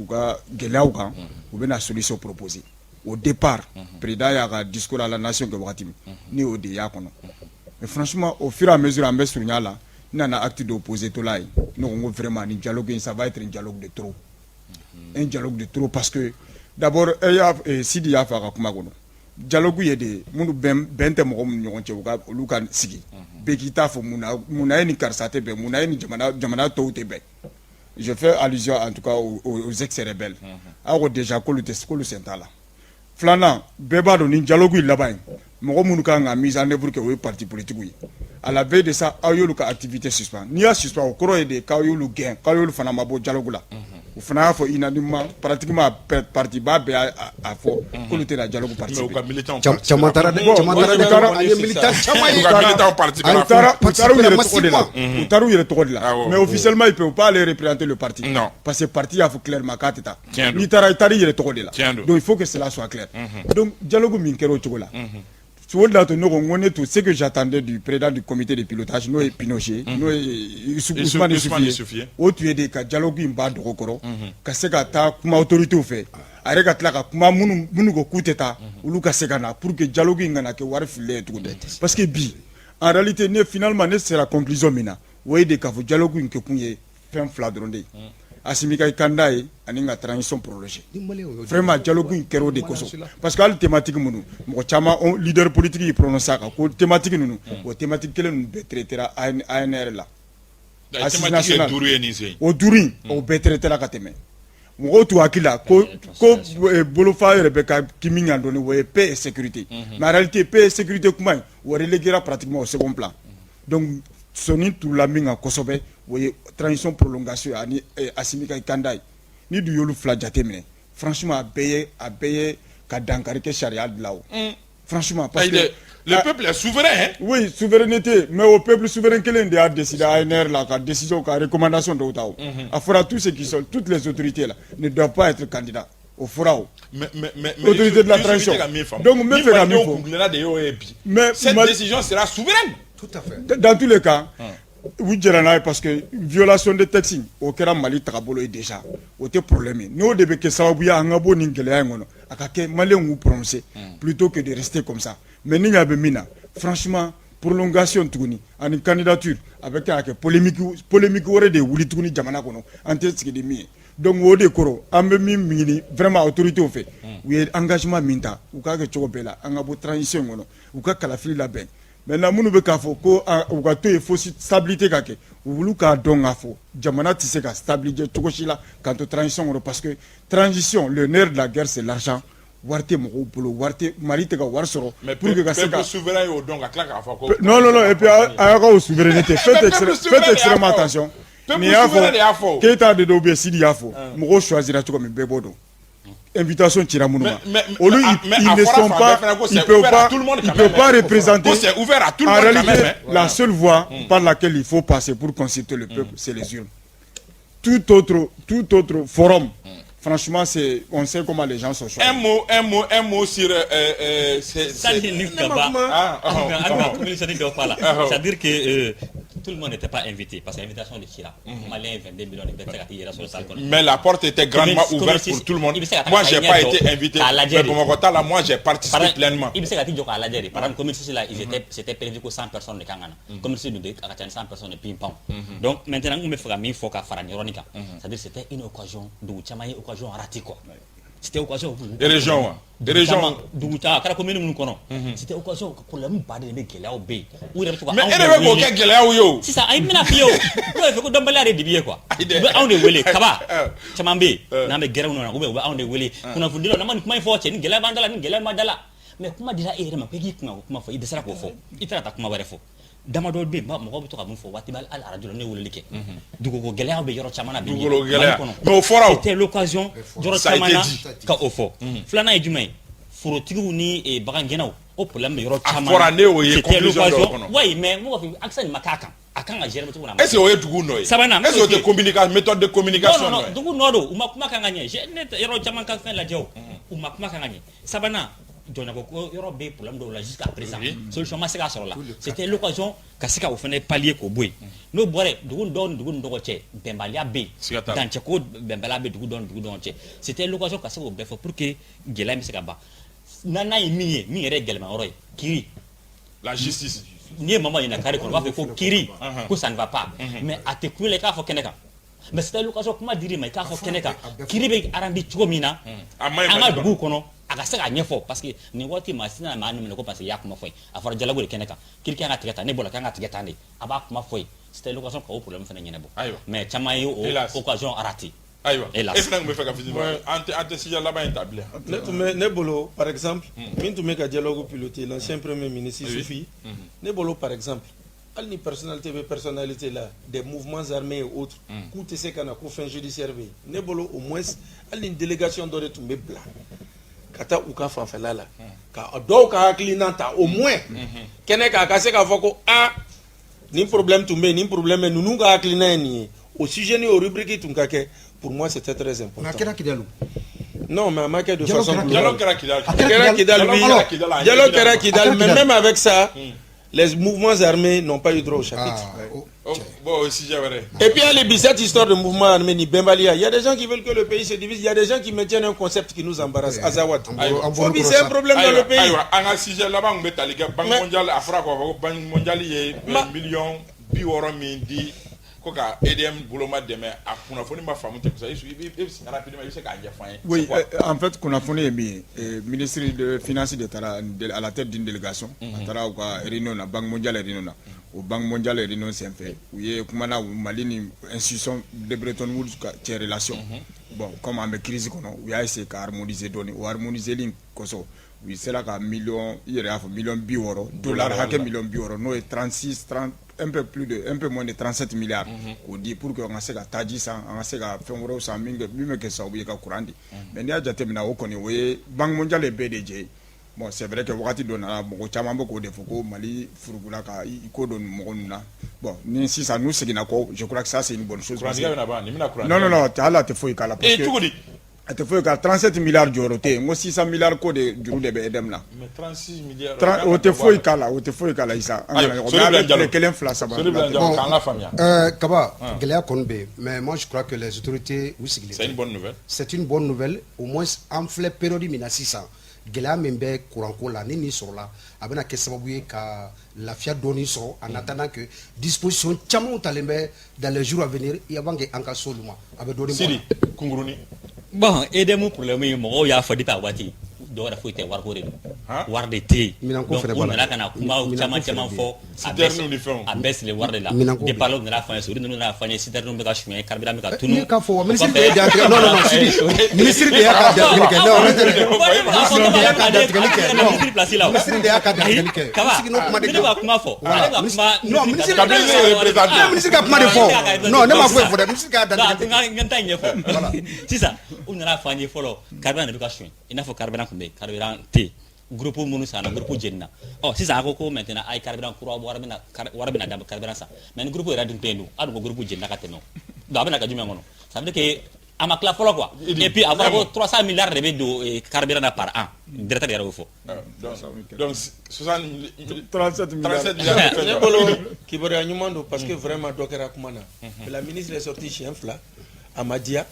ka gɛlɛyaw kan u bɛna solution proposer au départ président y'a ka discours à la nation kɛ wagati min ni o de y'a kɔnɔ mais franchement au fur et à mesure an bɛ surunya la n nana acte de opposer to la ye ne ko n ko vraiment nin dialogue in ça va être un dialogue de trop un dialogue de trop parce que d'abord Sidi y'a fɔ a ka kuma kɔnɔ dialogue ye de minnu bɛn tɛ mɔgɔ minnu ɲɔgɔn cɛ olu ka sigi bɛɛ k'i t'a fɔ mun na ye ni karisa tɛ bɛn mun na ye ni jamana tɔw tɛ bɛn je fais allusion en tout cas aux ex-rebelles aw ko déjà k'olu sen t'a la filanan bɛɛ b'a dɔn ni dialogue in laban ye mɔgɔ minnu kan ka mise en œuvre kɛ o ye parti politique ye à la veille de ça aw y'olu ka activité suspend n'i y'a suspend o kɔrɔ ye de k'aw y'olu gɛn k'aw y'olu fana ma bɔ dialogue la o fana y'a fɔ unanimement pratiquement parti ba bɛɛ a fɔ k'olu tɛna dialogue participer caman taara dɛ an ye militant caman ye u taara u yɛrɛ tɔgɔ de la mais officiellement ils peuvent pas aller représenter le parti parce que parti y'a fɔ clairement k'a tɛ taa n'i taara i taara i yɛrɛ tɔgɔ de la donc il faut que cela soit clair donc dialogue min kɛra o cogo la o de la to ne ko n ko ne to ce que j'attendais du président du comité de pilotage n'o ye Pinochet n'o ye Ousmane Yusufu o tun ye de ka dialogue in b'a dogo kɔrɔ ka se ka taa kuma autorités fɛ a yɛrɛ ka tila ka kuma minnu ko k'u tɛ taa olu ka se ka na pour que dialogue in kana kɛ wari fililen ye tuguni parce que bi en réalité finalement ne sera conclusion min na o ye de k'a fɔ dialogue in kɛ kun ye fɛn fila dɔrɔn de ye Asimi ka kanda ye ani ka transition prolongée vraiment dialogue in kɛra o de kosɔn parce que hali thématique minnu mɔgɔ caman leader politique yi prononcer a kan ko thématique ninnu o thématique kelen ninnu bɛɛ traitera ANR la assise nationale o duuru in o bɛɛ traitera ka tɛmɛ mɔgɔw t'u hakili la ko bolofa yɛrɛ bɛ ka kimi ɲa dɔɔni o ye paix et sécurité mais en réalité paix et sécurité kuma in o reléguera pratiquement au second plan donc soni turula min kan kosɛbɛ o ye transition prolongation ani Asimi ka kanda ye ni du y'olu fila jate minɛ franchement a bɛɛ ye ka dankari kɛ sariya dilan o franchement parce que le peuple est souverain hein oui souveraineté mais au peuple souverain kelen de y'a décidé ANR la ka décision ka recommandation dɔw ta o a fɔra tous ceux qui sont toutes les autorités là ne doivent pas être candidats au fora o autorité de la transition donc n bɛ fɛ ka min fɔ mais cette décision sera souveraine tout à fait dans tous les cas u jɛra n'a ye parce que violation de texte o kɛra Mali tagabolo ye déjà o tɛ problème ye n'o de bɛ kɛ sababu ye an ka bɔ nin gɛlɛya in kɔnɔ a ka kɛ maliyɛnw k'u prononcer plutôt que de rester comme ça mais ni ɲa bɛ min na franchement prolongation tuguni ani candidature a bɛ kɛ a kɛ polémique wɛrɛ de wuli tuguni jamana kɔnɔ an tɛ sigi ni min ye donc o de koro an bɛ min ɲini vraiment autorité fɛ u ye engagement min ta u k'a kɛ cogo bɛɛ la an ka bɔ transition kɔnɔ u ka kalafili labɛn maintenant minnu bɛ k'a fɔ ko u ka to yen fo stabilité ka kɛ u wulu k'a dɔn k'a fɔ jamana tɛ se ka stabiliser cogo si la k'an to transition kɔnɔ parce que transition le nerf de la guerre c'est l'argent wari tɛ mɔgɔw bolo wari tɛ mali tɛ ka wari sɔrɔ pour que ka se ka souverain y'o dɔn ka tila k'a fɔ ko non et puis a y'a ka o souveraineté faites extrêmement attention ni y'a fɔ Keita de dɔw bɛ Sidi y'a fɔ mɔgɔw choisira cogo min bɛɛ b'o dɔn invitation cira minnu ma olu ils ne sont pas ils peuvent pas représenter en réalité la seule voie par laquelle il faut passer pour consulter le peuple c'est les urnes tout autre forum franchement on sait comment les gens sont choisis. Un mot sur c'est-à-dire que tout le monde n'était pas invité parce que l'invitation de Chira, Malien 22 millions de personnes. Mais la porte était grandement ouverte pour tout le monde. Moi, j'ai pas été invité. Mais pour mon côté, là, moi, j'ai participé pleinement. Il me s'est dit à la Djeri. Par exemple, comme ici, là, c'était prévu que 100 personnes de Kangana. Comme ici, nous avons 100 personnes de ping-pong. Donc, maintenant, on me fera mille fois qu'à faire un ironica. C'est-à-dire, c'était une occasion de Chamaï, occasion ratée, quoi. C'était occasion des régions kara commune mun kono c'était occasion pour la mpa de gela o be ou de mais elle veut que gela o yo c'est ça ay mina fiyo do fe ko dombale are dibiye quoi be on de wele kaba chamambe na be gera no be on de wele kuna fundilo na man kuma fo che ni gela bandala ni gela madala mais kuma dira e rema pe gikuna kuma fo idesara ko fo itara kuma bare fo dama do be ma ko to ka mun fo watibal al radio ne wele like dugo ko gela be yoro chamana be mais au fora c'était l'occasion yoro chamana ka o fo flana e jumay foro tigu ni e bagangenaw o problème yoro chamana fora ne o ye conclusion oui mais mo fi accent makaka akanga gérer tout na est-ce que o ye dugu no ye est-ce que communication méthode de communication non dugu no do uma kuma kanga nye je ne yoro chamana ka fin la jew uma kuma kanga nye sabana John Akoko, il y aura des problèmes jusqu'à présent. Solution ma sera là. C'était l'occasion qu'à au fait pallier qu'au bout. Nous boire don Bembalia B. Dans Tcheko Bembala B don. C'était l'occasion qu'à au bef pour que Guélem se gaba. Nana et mi règlement Kiri. La justice. Ni maman il n'a carré qu'on va faire Kiri que ça ne va pas. Mais à te couler les cas faut Keneka. Mais c'était l'occasion comment dire mais cas faut Keneka. Kiri be arandi chomina. Anga dugu kono. Akasa ka nyefo parce que ni wati masina ma anu ko parce ya kuma foi afara jalago de keneka kilika nga tigata ne bola kanga tigata ne aba kuma foi c'était l'occasion ko problème fena nyene bo mais chama yo occasion arati aywa et fena me feka fini ante si là-bas établi ne bolo par exemple min to make a dialogue piloté l'ancien premier ministre Soufi ne bolo par exemple al ni personnalité là des mouvements armés et autres coûte ce kana ko fin judiciaire ne bolo au moins al ni délégation d'ore to me blanc kata uka fanfela la ka do ka haklinanta au moins kene ka se ka foko ni problème tumbe ni problème nous ka haklina ni au sujet ni au rubrique tunkake pour moi c'était très important non mais ma de façon dialogue Kidal mais même avec ça les mouvements armés n'ont pas eu droit au chapitre. Et puis il y a cette histoire de mouvement armé ni Bembalia. Il y a des gens qui veulent que le pays se divise. Il y a des gens qui maintiennent un concept qui nous embarrasse. Azawad. C'est un problème dans le pays. Banque mondiale, Banque mondiale, il y a 1 million de koka EDM bouloma demain à kunafoni ma famu te kusa isu rapidement il se ka nja fan. Oui, en fait kunafoni est bien ministre de finances de Tara à la tête d'une délégation Tara ko réunion na Banque mondiale réunion na au Banque mondiale réunion c'est fait où il kumana Mali ni institution de Bretton Woods qui relation bon comme en crise kono où il a essayé ka harmoniser donner ou harmoniser link koso oui c'est là qu'à million il y a million $, million $, non 30 un peu moins de 37 milliards on dit pour que on se ka taji ça on se ka fengoro ça minge que ça oublier ka courandi mais ni a jatemina o koni we Banque mondiale BDJ bon c'est vrai que wakati dona mo chama mboko de foko Mali furugula ka iko don mo na bon ni si ça nous c'est je crois que ça c'est une bonne chose non non ala te foi kala parce que a tɛ foyi ka 37 milliards jɔyɔrɔ tɛ yen n ko 600 milliards ko de juru de bɛ EDM na. mais 36 milliards o tɛ foyi k'a la o tɛ foyi k'a la Isa. kelen fila saba. k'an la faamuya. Kaba gɛlɛya kɔni bɛ yen mais moi je crois que les autorités u sigilen. c'est une bonne nouvelle. c'est une bonne nouvelle au moins an filɛ période min na sisan gɛlɛya min bɛ kuranko la ni nin sɔrɔla a bɛna kɛ sababu ye ka lafiya dɔɔni sɔrɔ en attendant que disposition caman talen bɛ dans les jours à venir avant que an ka s'olu ma a bɛ dɔɔni bɔ. Sidi Kunguruni. Bon EDM problème ye mɔgɔw y'a fɔ depuis a waati dɔw yɛrɛ foyi tɛ wariko de don wari de tɛ yen donc u nana ka na kuma caman fɔ a bɛɛ siri wari de la depuis alors u nana fɔ an ye olu nana fɔ an ye citerne bɛ ka suɲɛ carburant bɛ ka tunu. ne k'a fɔ ministre de y'a dantigɛ non non Sidi ministre de y'a ka dantigɛli kɛ non ministre de y'a ka dantigɛli kɛ non ministre de y'a ka dantigɛli kɛ Kaba ne b'a kuma fɔ non ministre ka kuma de fɔ non ne ma foyi fɔ dɛ ministre ka dantigɛli n ta ɲɛfɔ sisan u nana fɔ an ye fɔlɔ carburant de bɛ ka suɲɛ i n'a fɔ carburant kun bɛ yen carburant tɛ yen groupe minnu sanna groupe jenina sisan a ko maintenant a ye carburant kura wari bɛna d'a ma carburant san mais ni groupe yɛrɛ dun tɛ yen dun hali ko groupe jenina ka tɛmɛ o donc a bɛna kɛ jumɛn kɔnɔ ça veut dire que a ma tila fɔlɔ quoi et puis a fɔra ko 300 milliards de bɛ don carburant na par an directeur yɛrɛ y'o fɔ. donc 37 milliards. ne bolo kibaruya ɲuman don parce que vraiment dɔ kɛra kuma na la ministre est sorti siɲɛ 2 a ma diya.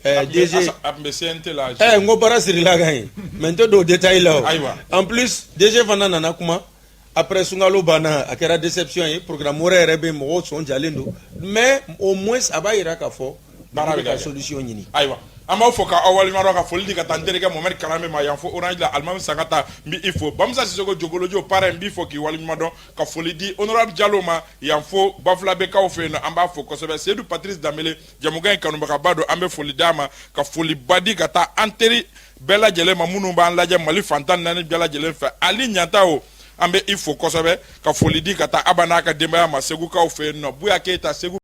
DG n ko baara sirila ka ɲi mais n tɛ don détail la o en plus DG fana nana kuma après sunkalo banna a kɛra déception ye programme wɛrɛ yɛrɛ bɛ yen mɔgɔw sɔn jalen don mais au moins a b'a jira k'a fɔ baara bɛ ka solution ɲini. ayiwa an b'aw fɔ k'aw waleɲuman dɔn ka foli di ka taa n terikɛ Mohamed Kalame ma yan fɔ Orange la Alimami Sankata n b'i fo Bamusa Sisoko Jogolojo parrain n b'i fɔ k'i waleɲuman dɔn ka foli di Honorable Diallo ma yan fɔ Bafulabe kaw fɛ yen nɔ an b'a fɔ kosɛbɛ Seydou Patrice Dambele jamukan in kanubagaba don an bɛ foli d'a ma ka foliba di ka taa an teri bɛɛ lajɛlen ma minnu b'an lajɛ Mali fantan naani bɛɛ lajɛlen fɛ Ali Ɲanta o an bɛ i fo kosɛbɛ ka foli di ka taa Aba n'a ka denbaya ma Segukaw fɛ yen nɔ Buya Keyita Segu